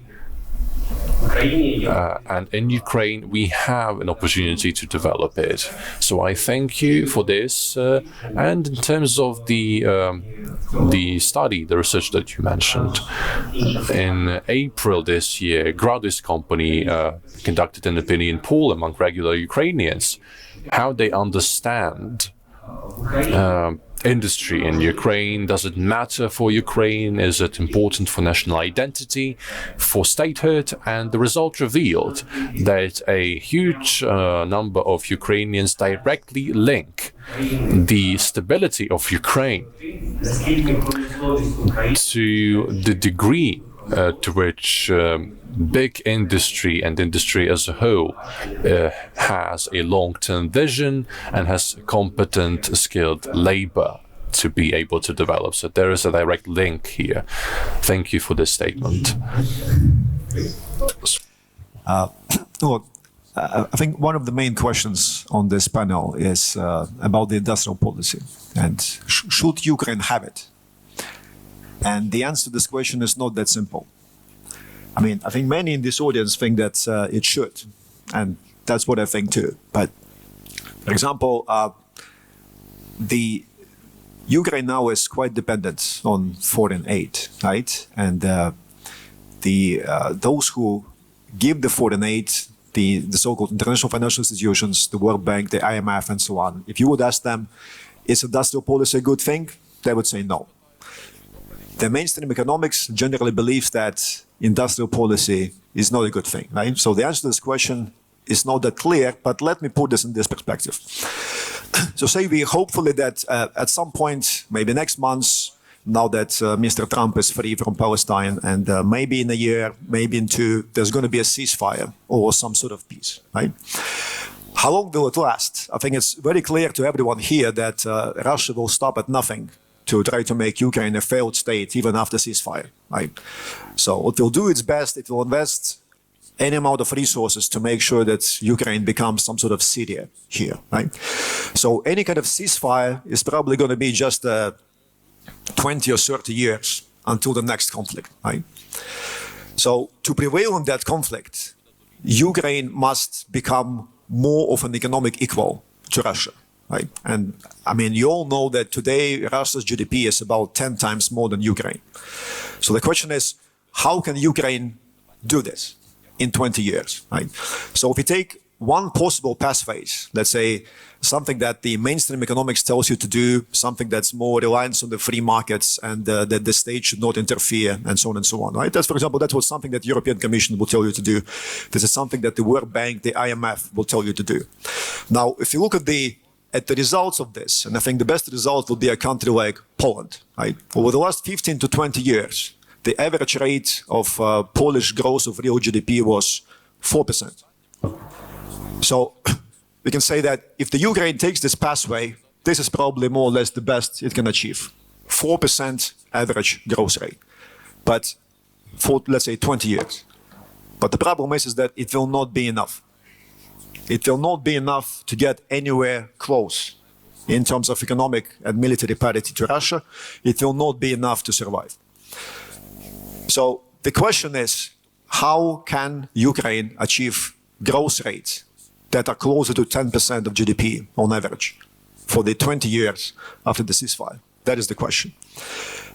And in Ukraine, we have an opportunity to develop it. So I thank you for this. And in terms of the study, the research that you mentioned, in April this year, Gradis company conducted an opinion poll among regular Ukrainians, how they understand industry in Ukraine. Does it matter for Ukraine? Is it important for national identity, for statehood? And the result revealed that a huge number of Ukrainians directly link the stability of Ukraine to the degree to which big industry and industry as a whole has a long-term vision and has competent, skilled labor to be able to develop. So there is a direct link here. Thank you for this statement.
Look, I think one of the main questions on this panel is about the industrial policy and should Ukraine have it? And the answer to this question is not that simple. I mean, I think many in this audience think that it should, and that's what I think too. But, for example, the Ukraine now is quite dependent on foreign aid, right? And those who give the foreign aid, the so-called international financial institutions, the World Bank, the IMF, and so on, if you would ask them, is industrial policy a good thing? They would say no. The mainstream economics generally believes that industrial policy is not a good thing, right? So the answer to this question is not that clear, but let me put this in this perspective. So say we hopefully that at some point, maybe next month, now that Mr. Trump is free from Palestine, and maybe in a year, maybe in two, there's going to be a ceasefire or some sort of peace, right? How long will it last? I think it's very clear to everyone here that Russia will stop at nothing to try to make Ukraine a failed state even after ceasefire, right? So it will do its best. It will invest any amount of resources to make sure that Ukraine becomes some sort of Syria here, right? So any kind of ceasefire is probably going to be just 20 or 30 years until the next conflict, right? So to prevail in that conflict, Ukraine must become more of an economic equal to Russia, right? And I mean, you all know that today Russia's GDP is about 10 times more than Ukraine. So the question is, how can Ukraine do this in 20 years, right? So if we take one possible pathways, let's say something that the mainstream economics tells you to do, something that's more reliant on the free markets and that the state should not interfere and so on, right? That's, for example, that's what something that the European Commission will tell you to do. This is something that the World Bank, the IMF will tell you to do. Now, if you look at the results of this, and I think the best result will be a country like Poland, right? Over the last 15 to 20 years, the average rate of Polish growth of real GDP was 4%. So we can say that if the Ukraine takes this pathway, this is probably more or less the best it can achieve. 4% average growth rate, but for, let's say, 20 years. But the problem is that it will not be enough. It will not be enough to get anywhere close in terms of economic and military parity to Russia. It will not be enough to survive. So the question is, how can Ukraine achieve growth rates that are closer to 10% of GDP on average for the 20 years after the ceasefire? That is the question.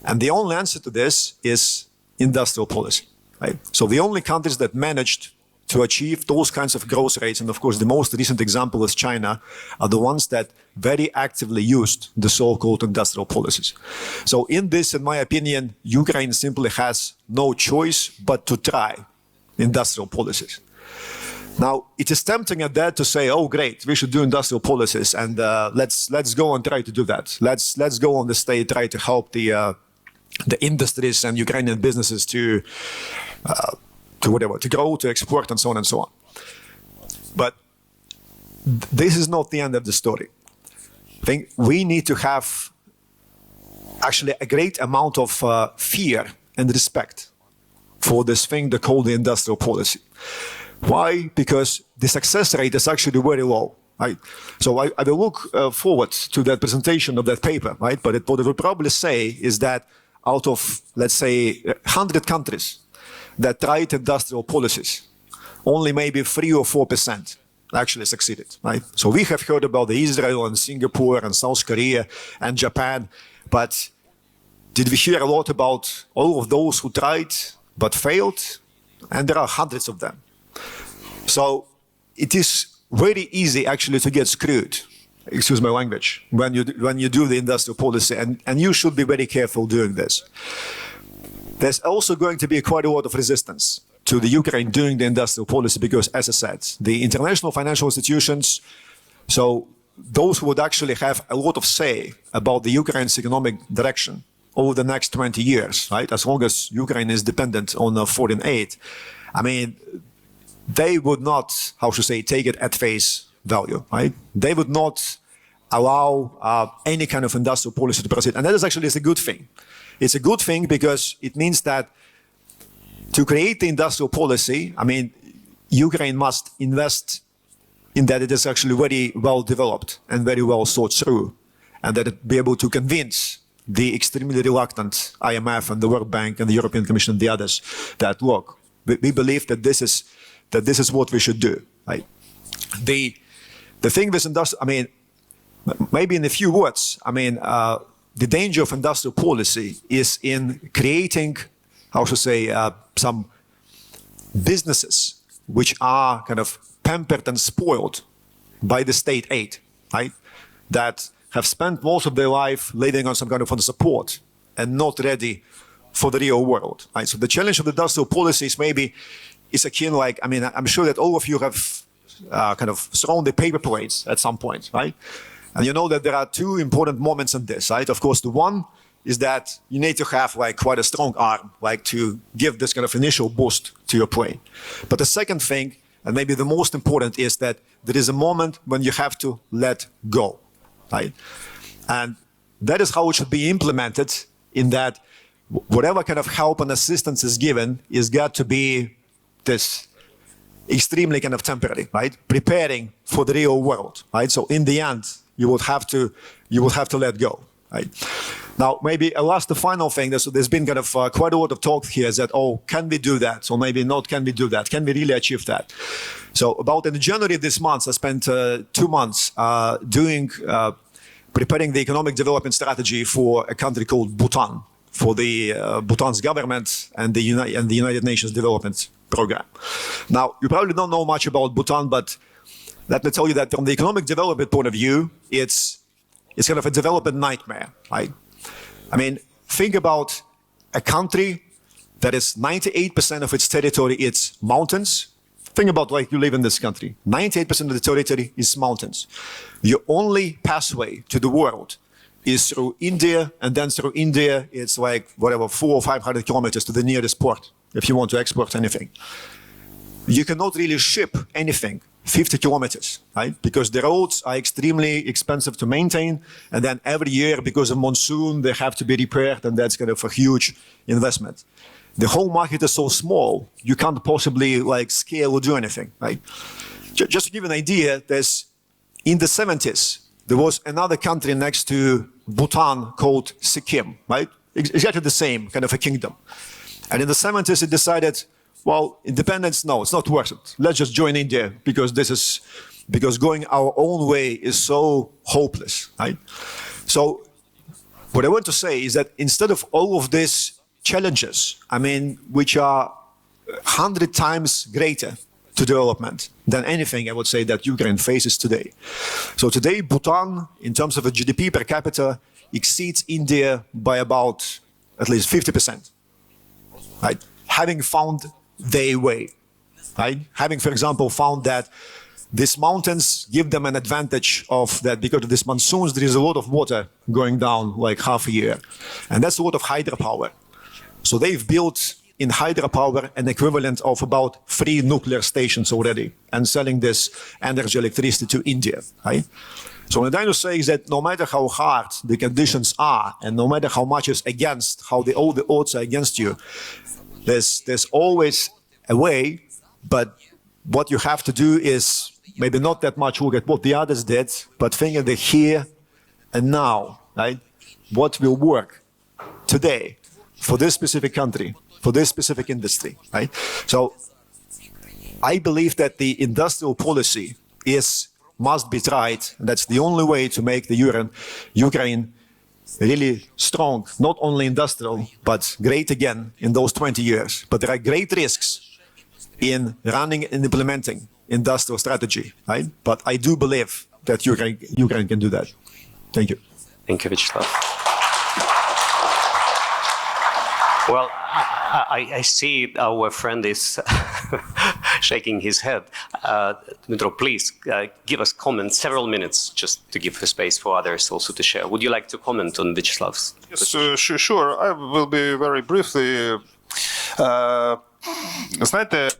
And the only answer to this is industrial policy, right? So the only countries that managed to achieve those kinds of growth rates, and of course the most recent example is China, are the ones that very actively used the so-called industrial policies. So in this, in my opinion, Ukraine simply has no choice but to try industrial policies. Now, it is tempting at that to say, oh, great, we should do industrial policies, and let's go and try to do that. Let's go on the state, try to help the industries and Ukrainian businesses to grow, to export, and so on and so on. But this is not the end of the story. I think we need to have actually a great amount of fear and respect for this thing they call the industrial policy. Why? Because the success rate is actually very low, right? So I will look forward to that presentation of that paper, right? But what it will probably say is that out of, let's say, 100 countries that tried industrial policies, only maybe 3 or 4% actually succeeded, right? So we have heard about the Israel and Singapore and South Korea and Japan, but did we hear a lot about all of those who tried but failed? And there are hundreds of them. So it is very easy actually to get screwed, excuse my language, when you do the industrial policy, and you should be very careful doing this. There's also going to be quite a lot of resistance to the Ukraine doing the industrial policy because, as I said, the international financial institutions, so those who would actually have a lot of say about the Ukraine's economic direction over the next 20 years, right? As long as Ukraine is dependent on foreign aid, I mean, they would not, how should I say, take it at face value, right? They would not allow any kind of industrial policy to proceed. And that is actually a good thing. It's a good thing because it means that to create the industrial policy, I mean, Ukraine must invest in that it is actually very well developed and very well thought through, and that it be able to convince the extremely reluctant IMF and the World Bank and the European Commission and the others that, look, we believe that this is what we should do. Right? The thing with industrial, I mean, maybe in a few words, I mean, the danger of industrial policy is in creating, how should I say, some businesses which are kind of pampered and spoiled by the state aid, right? That have spent most of their life living on some kind of support and not ready for the real world, right? So the challenge of the industrial policies maybe is akin, like, I mean, I'm sure that all of you have kind of thrown the paper plates at some point, right? And you know that there are two important moments in this, right? Of course, the one is that you need to have like quite a strong arm, like to give this kind of initial boost to your plane. But the second thing, and maybe the most important, is that there is a moment when you have to let go, right? And that is how it should be implemented, in that whatever kind of help and assistance is given is got to be this extremely kind of temporary, right? Preparing for the real world, right? So in the end, you will have to let go, right? Now, maybe the final thing, there's been kind of quite a lot of talk here, is that, oh, can we do that? Or maybe not, can we do that? Can we really achieve that? So about in January this month, I spent 2 months preparing the economic development strategy for a country called Bhutan, for the Bhutan's government and the United Nations Development Program. Now, you probably don't know much about Bhutan, but let me tell you that from the economic development point of view, it's kind of a development nightmare, right? I mean, think about a country that is 98% of its territory, it's mountains. Think about like you live in this country. 98% of the territory is mountains. Your only pathway to the world is through India, and then through India, it's like whatever, 400 or 500 kilometers to the nearest port if you want to export anything. You cannot really ship anything 50 kilometers, right? Because the roads are extremely expensive to maintain, and then every year, because of monsoon, they have to be repaired, and that's kind of a huge investment. The whole market is so small, you can't possibly like scale or do anything, right? Just to give you an idea, in the 70s, there was another country next to Bhutan called Sikkim, right? Exactly the same kind of a kingdom. And in the 70s, it decided, well, independence, no, it's not worth it. Let's just join India, because going our own way is so hopeless, right? So what I want to say is that instead of all of these challenges, I mean, which are 100 times greater to development than anything, I would say, that Ukraine faces today. So today, Bhutan, in terms of a GDP per capita, exceeds India by about at least 50%, right? Having found their way, right? Having, for example, found that these mountains give them an advantage of that, because of these monsoons, there is a lot of water going down like half a year. And that's a lot of hydropower. So they've built in hydropower an equivalent of about 3 nuclear stations already, and selling this energy, electricity to India, right? So what I'm trying to say is that no matter how hard the conditions are, and no matter how much is against, all the odds are against you, there's always a way. But what you have to do is maybe not that much look at what the others did, but think of the here and now, right? What will work today for this specific country, for this specific industry, right? So I believe that the industrial policy must be tried. And that's the only way to make the Ukraine really strong, not only industrial, but great again in those 20 years. But there are great risks in running and implementing industrial strategy, right? But I do believe that Ukraine can do that. Thank you.
Thank you, Vyacheslav. Well, I see our friend is shaking his head. Dmytro, please give us comments, several minutes, just to give space for others also to share. Would you like to comment on Vyacheslav's?
Yes, sure. I will be very briefly. Знаєте,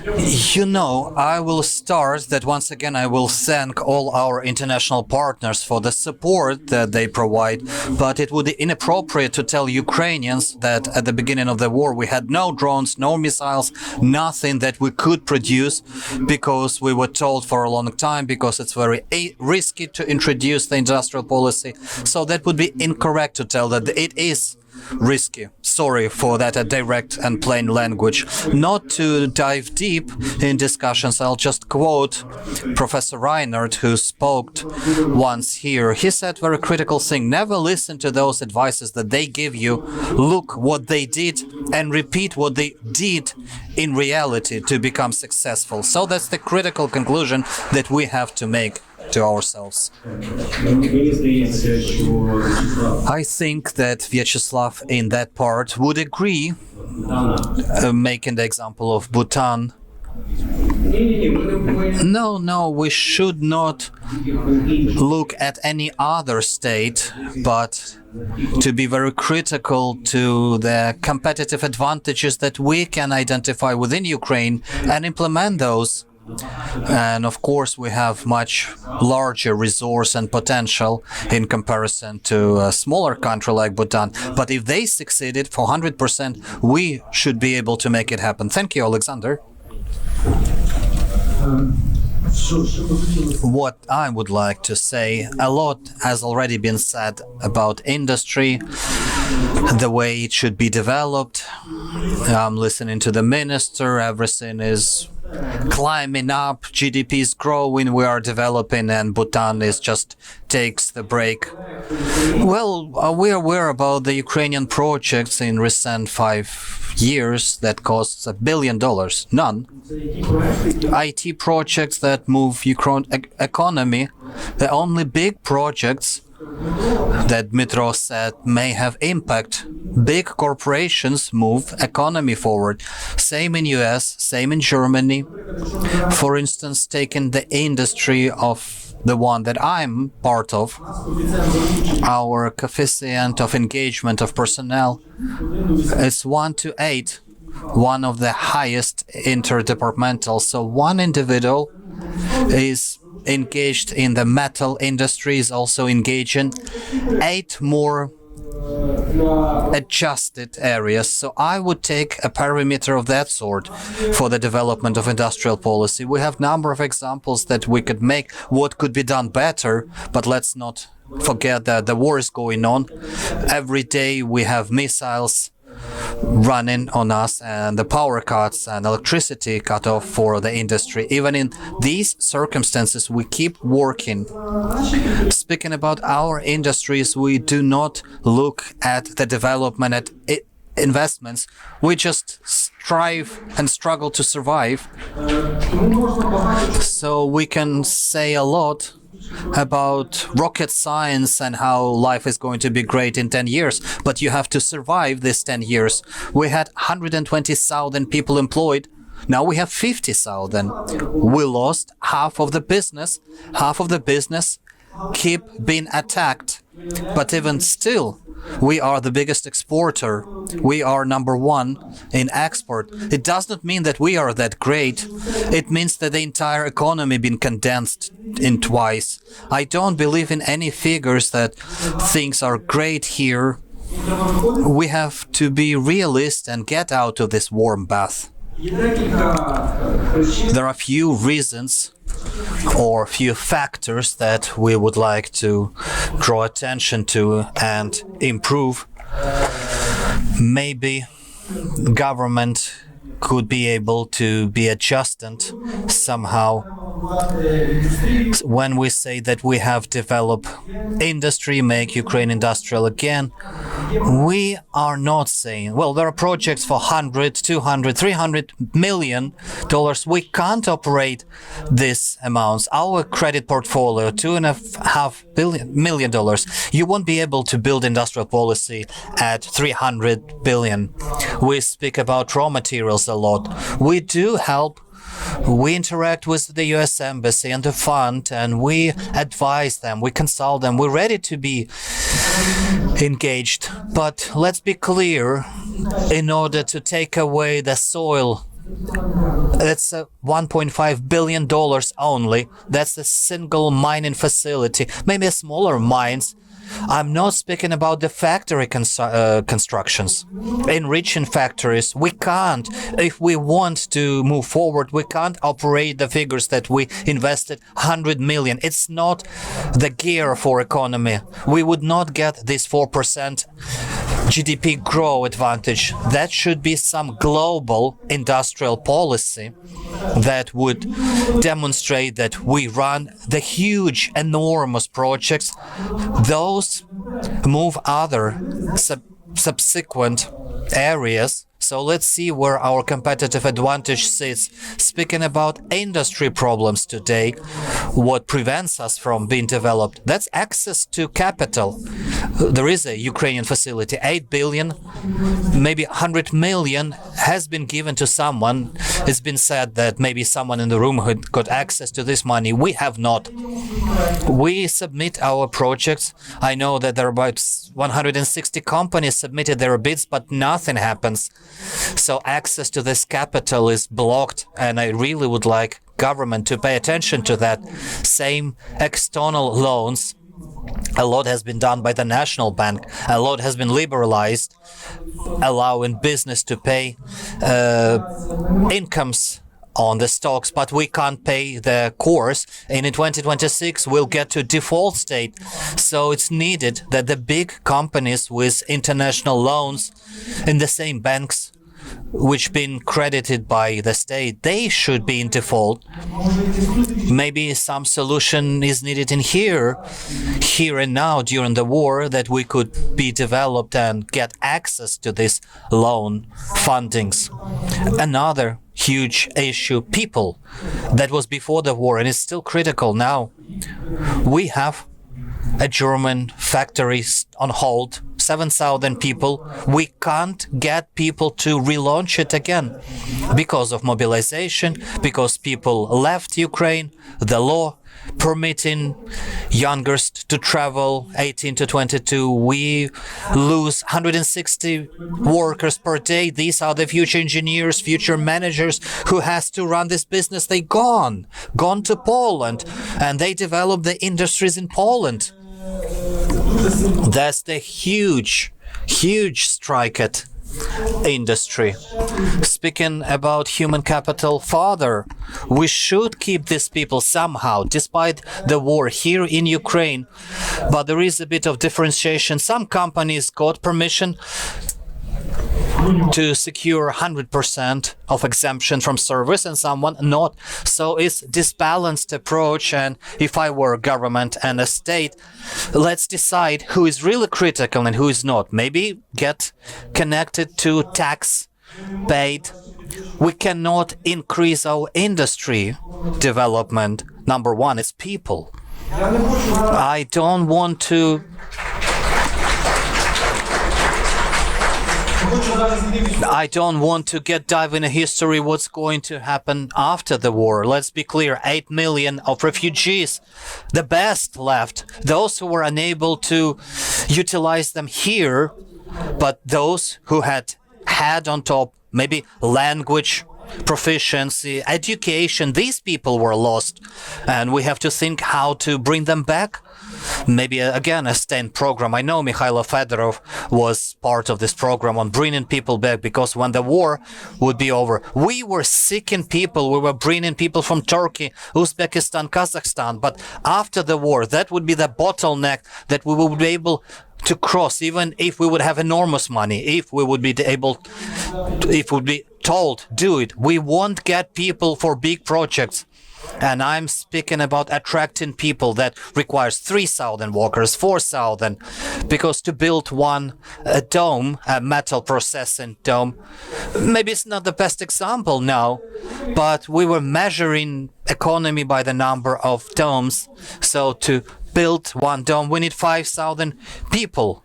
You know, I will start that once again. I will thank all our international partners for the support that they provide. But it would be inappropriate to tell Ukrainians that at the beginning of the war we had no drones, no missiles, nothing that we could produce because we were told for a long time because it's very risky to introduce the industrial policy. So that would be incorrect to tell that it is risky. Sorry for that direct and plain language. Not to dive deep in discussions, I'll just quote Professor Reinhardt, who spoke once here. He said very critical thing: never listen to those advices that they give you. Look what they did and repeat what they did in reality to become successful. So that's the critical conclusion that we have to make to ourselves. I think that Vyacheslav in that part would agree, making the example of Bhutan. No, we should not look at any other state, but to be very critical to the competitive advantages that we can identify within Ukraine and implement those. And of course, we have much larger resource and potential in comparison to a smaller country like Bhutan. But if they succeeded for 100%, we should be able to make it happen. Thank you, Alexander. What I would like to say, a lot has already been said about industry, the way it should be developed. I'm listening to the minister, everything is climbing up, GDP is growing, we are developing, and Bhutan is just takes the break. Well, we are aware about the Ukrainian projects in recent 5 years that costs $1 billion. None. IT projects that move Ukraine economy, the only big projects that Dmitro said may have impact. Big corporations move economy forward. Same in US, same in Germany. For instance, taking the industry of the one that I'm part of, our coefficient of engagement of personnel is 1 to 8, one of the highest interdepartmental. So one individual is engaged in the metal industry, is also engaged in 8 more adjusted areas. So I would take a perimeter of that sort for the development of industrial policy. We have number of examples that we could make what could be done better, but let's not forget that the war is going on. Every day we have missiles running on us and the power cuts and electricity cut off for the industry. Even in these circumstances, we keep working. Speaking about our industries, we do not look at the development at investments. We just strive and struggle to survive. So we can say a lot about rocket science and how life is going to be great in 10 years, but you have to survive these 10 years. We had 120,000 people employed. Now we have 50,000. We lost half of the business. Half of the business keep being attacked. But even still, we are the biggest exporter. We are number 1 in export. It does not mean that we are that great. It means that the entire economy been condensed in twice. I don't believe in any figures that things are great here. We have to be realist and get out of this warm bath. There are few reasons or few factors that we would like to draw attention to and improve. Maybe government could be able to be adjusted somehow. When we say that we have developed industry, make Ukraine industrial again, we are not saying, well, there are projects for 100, 200, 300 million dollars. We can't operate these amounts. Our credit portfolio, $2.5 million. You won't be able to build industrial policy at 300 billion. We speak about raw materials a lot. We do help. We interact with the US Embassy and the fund, and we advise them, we consult them, we're ready to be engaged. But let's be clear, in order to take away the soil That's $1.5 billion only. That's a single mining facility, maybe smaller mines. I'm not speaking about the factory constructions. Enriching factories, we can't, if we want to move forward, we can't operate the figures that we invested 100 million. It's not the gear for economy. We would not get this 4% GDP growth advantage. That should be some global industrial policy that would demonstrate that we run the huge, enormous projects. Those move other subsequent areas. So let's see where our competitive advantage sits. Speaking about industry problems today, what prevents us from being developed, that's access to capital. There is a Ukrainian facility, 8 billion, maybe 100 million has been given to someone. It's been said that maybe someone in the room had got access to this money. We have not. We submit our projects. I know that there are about 160 companies submitted their bids, but nothing happens. So access to this capital is blocked, and I really would like government to pay attention to that. Same external loans. A lot has been done by the National Bank. A lot has been liberalized, allowing business to pay incomes on the stocks, but we can't pay the course. And in 2026, we'll get to default state. So it's needed that the big companies with international loans in the same banks, which been credited by the state, they should be in default. Maybe some solution is needed in here and now during the war, that we could be developed and get access to this loan fundings. Another huge issue, people. That was before the war and is still critical now. We have a German factory on hold, 7,000 people. We can't get people to relaunch it again because of mobilization, because people left Ukraine, the law permitting youngest to travel 18 to 22. We lose 160 workers per day. These are the future engineers, future managers who has to run this business. They gone to Poland, and they develop the industries in Poland. That's the huge strike at industry. Speaking about human capital further, we should keep these people somehow, despite the war here in Ukraine. But there is a bit of differentiation. Some companies got permission to secure 100% of exemption from service and someone not. So it's this balanced approach, and if I were government and a state, let's decide who is really critical and who is not. Maybe get connected to tax paid. We cannot increase our industry development. Number one is people. I don't want to get dive into history what's going to happen after the war. Let's be clear, 8 million of refugees, the best left, those who were unable to utilize them here, but those who had on top maybe language proficiency, education, these people were lost, and we have to think how to bring them back. Maybe again a STEM program. I know Mikhailo Fedorov was part of this program on bringing people back, because when the war would be over, we were seeking people. We were bringing people from Turkey, Uzbekistan, Kazakhstan. But after the war, that would be the bottleneck that we would be able to cross, even if we would have enormous money, if we would be told, do it. We won't get people for big projects. And I'm speaking about attracting people that requires 3,000 workers, 4,000, because to build one dome, a metal processing dome, maybe it's not the best example now, but we were measuring economy by the number of domes. So to build one dome, we need 5,000 people.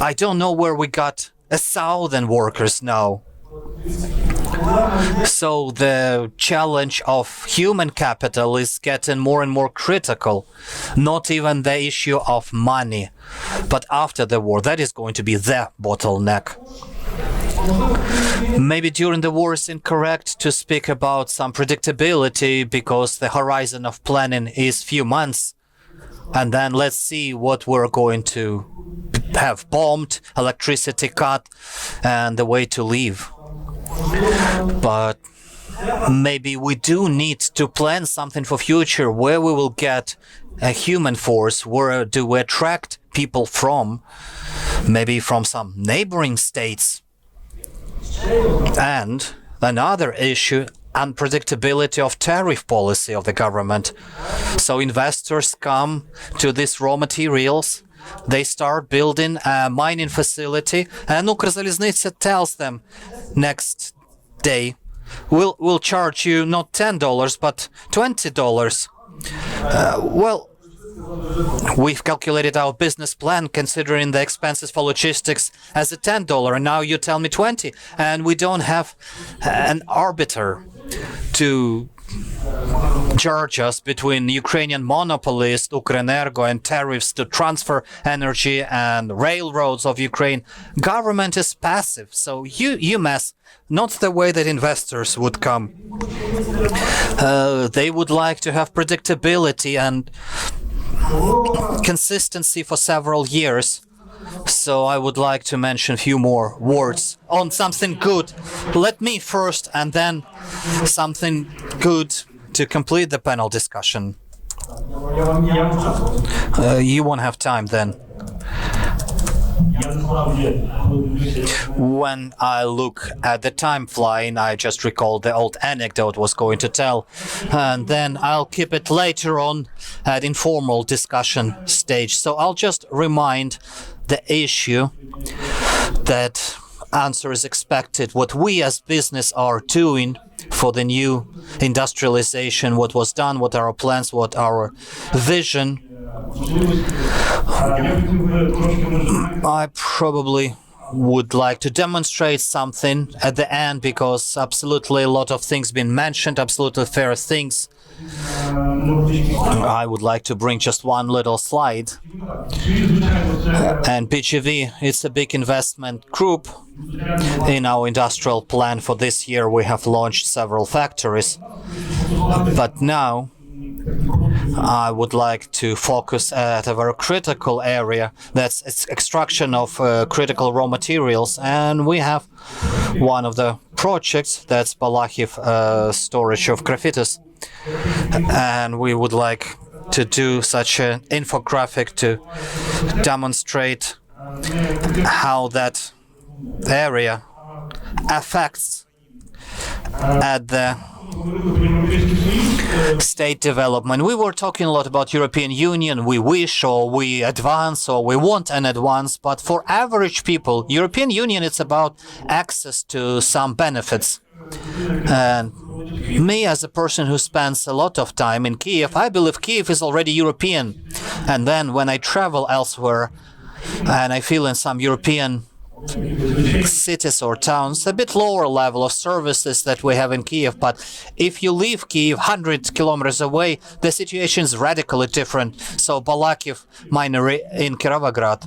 I don't know where we got 1,000 workers now. So the challenge of human capital is getting more and more critical. Not even the issue of money, but after the war, that is going to be the bottleneck. Maybe during the war it's incorrect to speak about some predictability because the horizon of planning is few months. And then let's see what we're going to have bombed, electricity cut, and the way to live. But maybe we do need to plan something for future where we will get a human force, where do we attract people from, maybe from some neighboring states. And another issue, unpredictability of tariff policy of the government. So investors come to these raw materials, they start building a mining facility, and Ukrzaliznytsia tells them next day, we'll charge you not $10 but $20. Well, we've calculated our business plan considering the expenses for logistics as a $10, and now you tell me 20, and we don't have an arbiter to charge us between Ukrainian monopolist Ukrenergo and tariffs to transfer energy and railroads of Ukraine. Government is passive, so you mess, not the way that investors would come. They would like to have predictability and consistency for several years. So I would like to mention a few more words on something good. Let me first, and then something good to complete the panel discussion. You won't have time then. When I look at the time flying, I just recall the old anecdote was going to tell, and then I'll keep it later on at informal discussion stage. So I'll just remind the issue that answer is expected, what we as business are doing for the new industrialization, what was done, what are our plans, what our vision. I probably would like to demonstrate something at the end because absolutely a lot of things been mentioned, absolutely fair things. I would like to bring just one little slide. And PGV, it's a big investment group. In our industrial plan for this year, we have launched several factories. But now, I would like to focus at a very critical area, that's extraction of critical raw materials, and we have one of the projects, that's Balakhiv storage of graphites, and we would like to do such an infographic to demonstrate how that area affects at the state development. We were talking a lot about European Union. We wish or we advance or we want an advance, but for average people, European Union, it's about access to some benefits. And me as a person who spends a lot of time in Kiev, I believe Kiev is already European. And then when I travel elsewhere and I feel in some European cities or towns, a bit lower level of services that we have in Kiev, but if you leave Kiev 100 kilometers away, the situation is radically different. So Balakhiv minery in Kirovograd,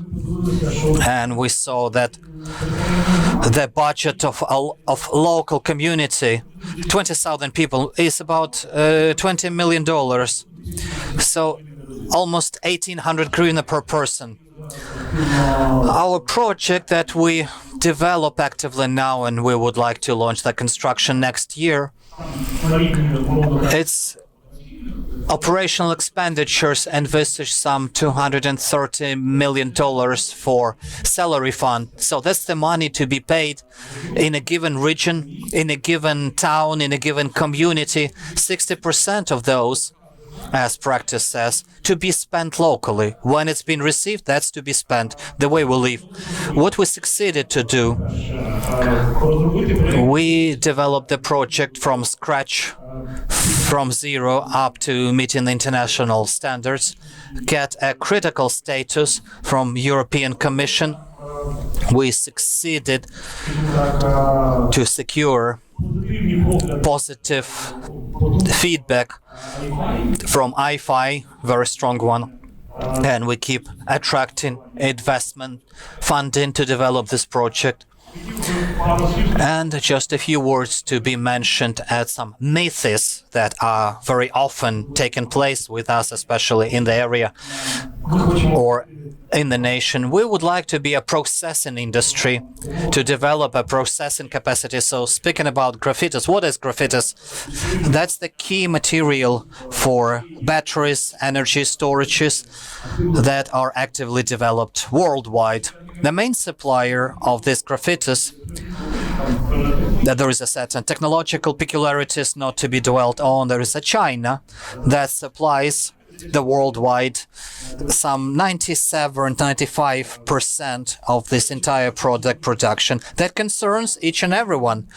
and we saw that the budget of local community, 20,000 people, is about $20 million. So almost 1,800 hryvnia per person. Our project that we develop actively now, and we would like to launch the construction next year, it's operational expenditures envisage some $230 million for salary fund. So that's the money to be paid in a given region, in a given town, in a given community. 60% of those, as practice says, to be spent locally. When it's been received, that's to be spent the way we live. What we succeeded to do, we developed the project from scratch, from zero up to meeting the international standards, get a critical status from European Commission. We succeeded to secure positive feedback from IFI, very strong one, and we keep attracting investment funding to develop this project. And just a few words to be mentioned at some myths that are very often taking place with us, especially in the area or in the nation. We would like to be a processing industry, to develop a processing capacity. So speaking about graphites, what is graphites? That's the key material for batteries, energy storages that are actively developed worldwide. The main supplier of these graphites, that there is a certain technological peculiarities not to be dwelt on. There is a China that supplies the worldwide some 97-95% of this entire product production that concerns each and everyone.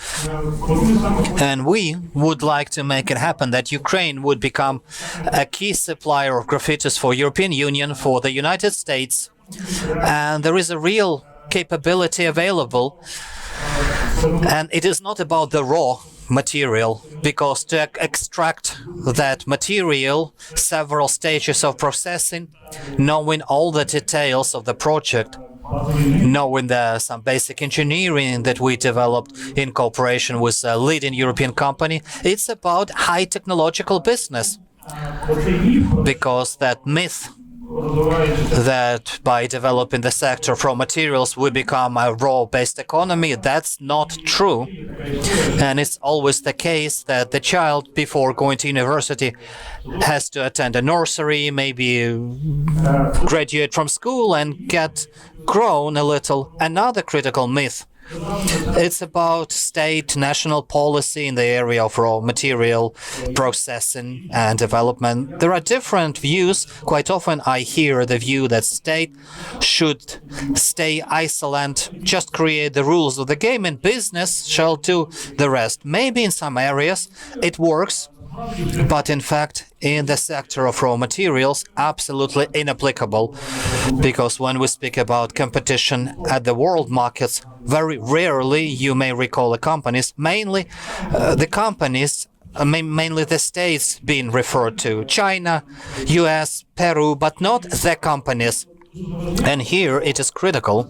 And we would like to make it happen that Ukraine would become a key supplier of graphites for European Union, for the United States. And there is a real capability available. And it is not about the raw material, because to extract that material, several stages of processing, knowing all the details of the project, knowing some basic engineering that we developed in cooperation with a leading European company, it's about high technological business. Because that myth that by developing the sector from materials we become a raw-based economy, that's not true. And it's always the case that the child, before going to university, has to attend a nursery, maybe graduate from school and get grown a little. Another critical myth, it's about state national policy in the area of raw material processing and development. There are different views. Quite often I hear the view that state should stay isolate, just create the rules of the game, and business shall do the rest. Maybe in some areas it works, but in fact, in the sector of raw materials, absolutely inapplicable. Because when we speak about competition at the world markets, very rarely you may recall the companies, mainly mainly the states being referred to, China, US, Peru, but not the companies. And here it is critical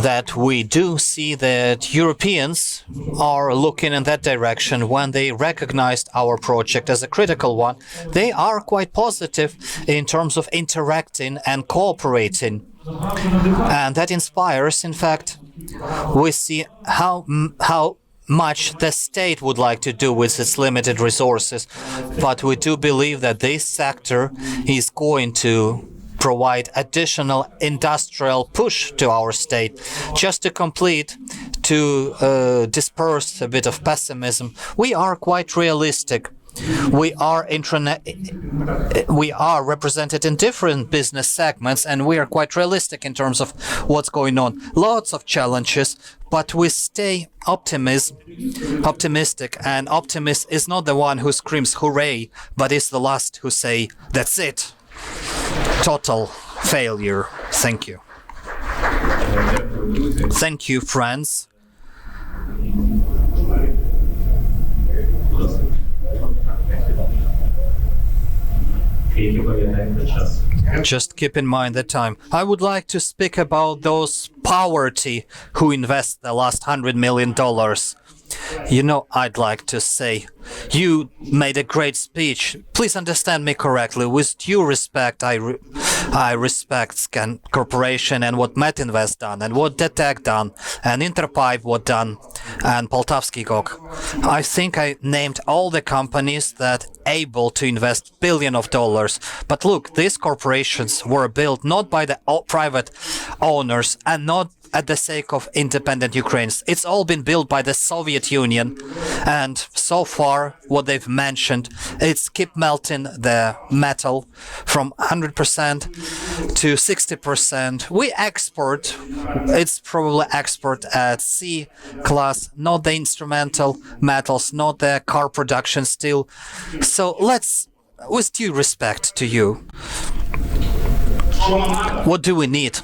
that we do see that Europeans are looking in that direction when they recognized our project as a critical one. They are quite positive in terms of interacting and cooperating. And that inspires, in fact, we see how much the state would like to do with its limited resources. But we do believe that this sector is going to provide additional industrial push to our state. Just to complete, to disperse a bit of pessimism, we are quite realistic. We are represented in different business segments, and we are quite realistic in terms of what's going on. Lots of challenges, but we stay optimistic, and optimist is not the one who screams hooray, but is the last who say that's it. Total failure. Thank you. Thank you, friends. Just keep in mind the time. I would like to speak about those poverty who invest the last $100 million. You know, I'd like to say, you made a great speech. Please understand me correctly. With due respect, I respect Scan Corporation and what Metinvest done, and what Detect done, and Interpipe what done, and Poltavsky Gok. I think I named all the companies that able to invest billions of dollars. But look, these corporations were built not by the private owners and not at the sake of independent Ukrainians. It's all been built by the Soviet Union, and so far what they've mentioned, it's keep melting the metal from 100% to 60%. We export, it's probably export at C class, not the instrumental metals, not the car production steel. So let's, with due respect to you, what do we need?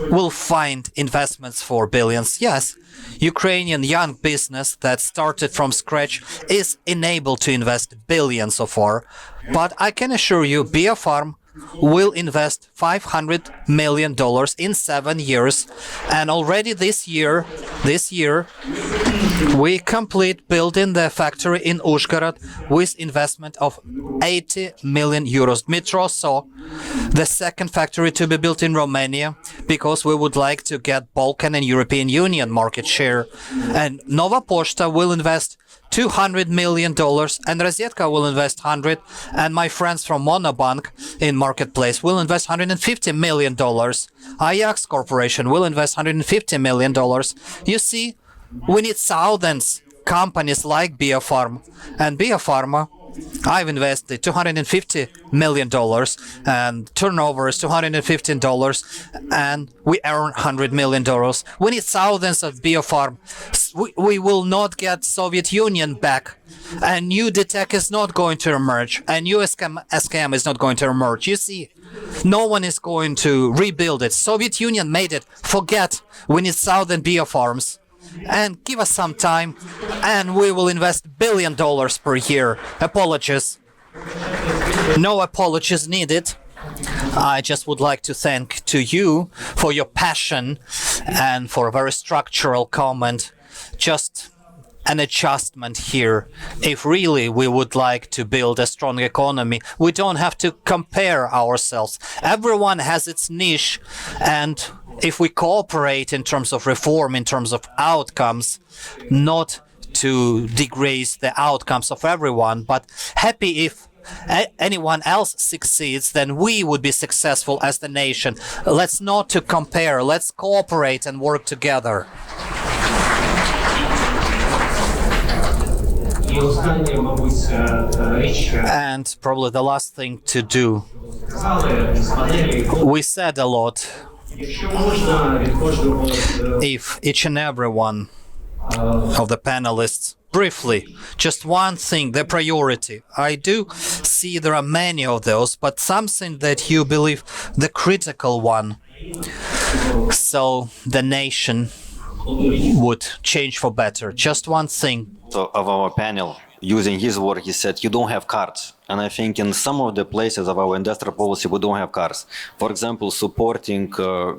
We'll find investments for billions. Yes, Ukrainian young business that started from scratch is enabled to invest billions so far. But I can assure you, Biofarm will invest $500 million in 7 years, and already this year, we complete building the factory in Uzhhorod with investment of 80 million euros. Dmitro, the second factory to be built in Romania, because we would like to get Balkan and European Union market share. And Nova Poshta will invest $200 million, and Rozhetka will invest 100, and my friends from Monobank in Marketplace will invest $150 million. Ajax Corporation will invest $150 million. You see, we need thousands companies like Biofarm, and Biopharma, I've invested $250 million, and turnover is $215, and we earn $100 million. We need thousands of Biofarm. We will not get Soviet Union back. A new DTEC is not going to emerge. A new SKM is not going to emerge. You see, no one is going to rebuild it. Soviet Union made it. Forget. We need 1,000 Biofarms. And give us some time, and we will invest $1 billion per year. Apologies. No apologies needed. I just would like to thank to you for your passion and for a very structural comment. Just an adjustment here. If really we would like to build a strong economy, we don't have to compare ourselves. Everyone has its niche, and if we cooperate in terms of reform, in terms of outcomes, not to degrade the outcomes of everyone, but happy if anyone else succeeds, then we would be successful as the nation. Let's not to compare, let's cooperate and work together. And probably the last thing to do. We said a lot. If each and every one of the panelists, briefly, just one thing, the priority. I do see there are many of those, but something that you believe the critical one, so the nation would change for better. Just one thing.
So of our panel, using his word, he said, you don't have cards. And I think in some of the places of our industrial policy, we don't have cars. For example, supporting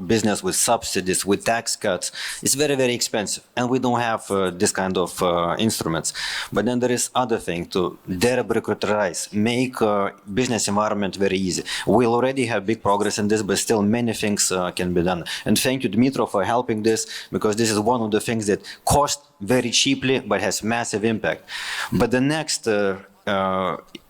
business with subsidies, with tax cuts, is very, very expensive. And we don't have this kind of instruments. But then there is other thing to debureaucratize, make business environment very easy. We already have big progress in this, but still many things can be done. And thank you, Dmitro, for helping this, because this is one of the things that cost very cheaply, but has massive impact. But the next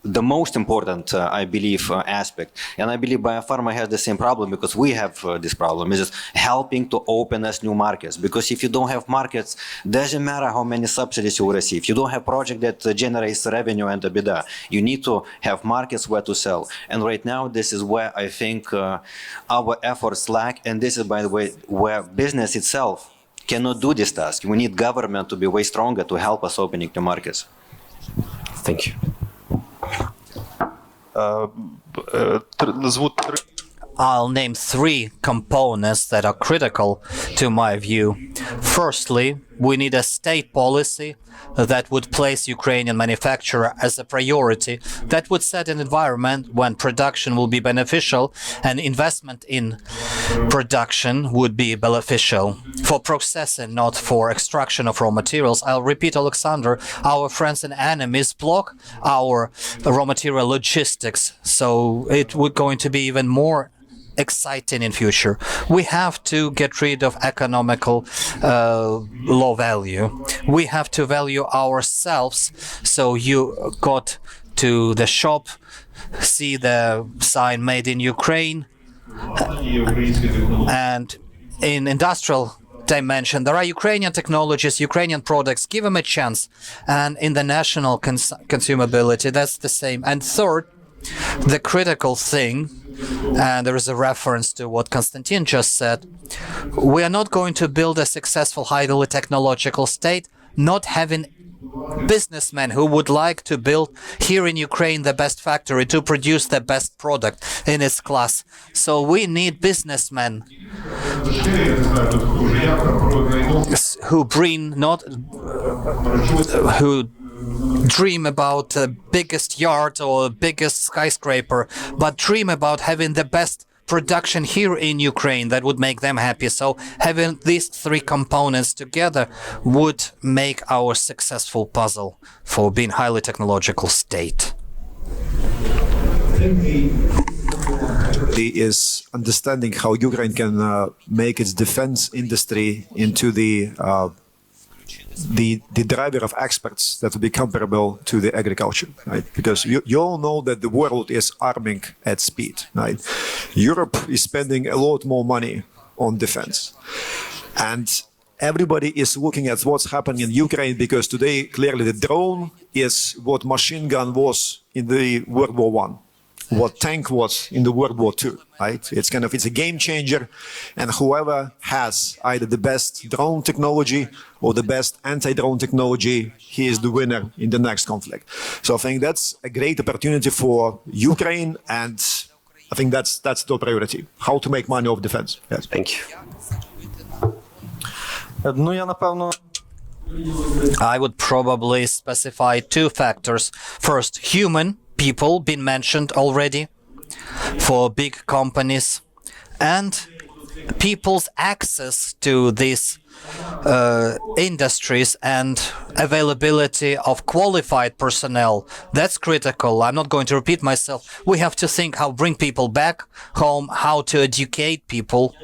the most important, I believe, aspect, and I believe Biopharma has the same problem because we have this problem, is just helping to open us new markets. Because if you don't have markets, doesn't matter how many subsidies you will receive. You don't have project that generates revenue and EBITDA. You need to have markets where to sell. And right now, this is where I think our efforts lack. And this is, by the way, where business itself cannot do this task. We need government to be way stronger to help us opening the markets. Thank you.
I'll name 3 components that are critical to my view. Firstly, we need a state policy that would place Ukrainian manufacturer as a priority, that would set an environment when production will be beneficial and investment in production would be beneficial for processing, not for extraction of raw materials. I'll repeat, Alexander, our friends and enemies block our raw material logistics, so it would going to be even more exciting in future. We have to get rid of economical low value. We have to value ourselves. So you got to the shop, see the sign made in Ukraine, and in industrial dimension, there are Ukrainian technologies, Ukrainian products, give them a chance. And in the national consumability, that's the same. And third, the critical thing, and there is a reference to what Konstantin just said, we are not going to build a successful highly technological state not having businessmen who would like to build here in Ukraine the best factory to produce the best product in its class. So we need businessmen who bring not who dream about the biggest yard or biggest skyscraper, but dream about having the best production here in Ukraine that would make them happy. So having these three components together would make our successful puzzle for being highly technological state.
Is understanding how Ukraine can make its defense industry into the driver of exports that will be comparable to the agriculture, right? Because you all know that the world is arming at speed, right? Europe is spending a lot more money on defense. And everybody is looking at what's happening in Ukraine because today, clearly, the drone is what machine gun was in the World War I. What tank was in the World War II, right? It's a game changer, and whoever has either the best drone technology or the best anti-drone technology, he is the winner in the next conflict. So I think that's a great opportunity for Ukraine, and I think that's the priority. How to make money off defense. Yes.
Thank you.
Ну, я напевно.
I would probably specify two factors. First, human people been mentioned already for big companies, and people's access to these industries and availability of qualified personnel. That's critical. I'm not going to repeat myself. We have to think how bring people back home, how to educate people,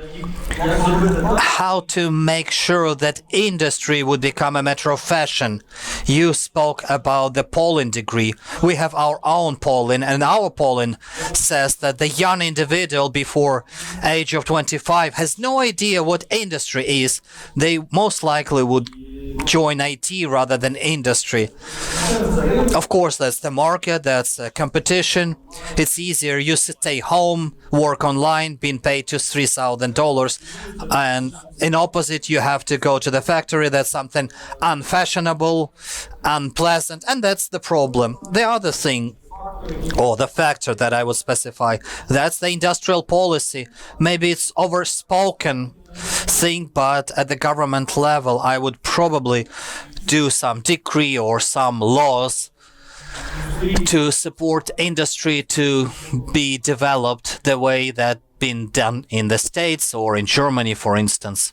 how to make sure that industry would become a matter of fashion. You spoke about the polling degree. We have our own polling, and our polling says that the young individual before age of 25 has no idea what industry is. They most likely would join IT rather than industry. Of course, that's the market, that's competition. It's easier. You stay home, work online, being paid just $3,000, and in opposite, you have to go to the factory. That's something unfashionable, unpleasant, and that's the problem. The other thing, or the factor that I would specify, that's the industrial policy. Maybe it's overspoken thing, but at the government level, I would probably do some decree or some laws to support industry to be developed the way that been done in the States or in Germany, for instance.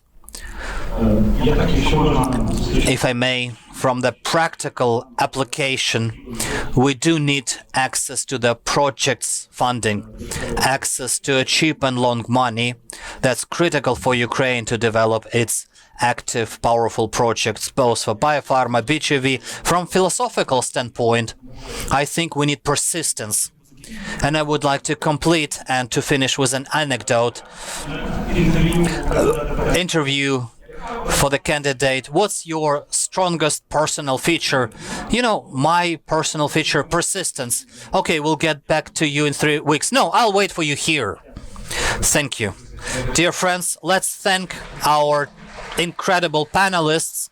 If I may, from the practical application, we do need access to the project's funding, access to a cheap and long money. That's critical for Ukraine to develop its active, powerful projects, both for biopharma, BGV. From philosophical standpoint, I think we need persistence. And I would like to complete and to finish with an anecdote. Interview for the candidate. What's your strongest personal feature? You know, my personal feature, persistence. Okay, we'll get back to you in 3 weeks. No, I'll wait for you here. Thank you. Dear friends, let's thank our incredible panelists.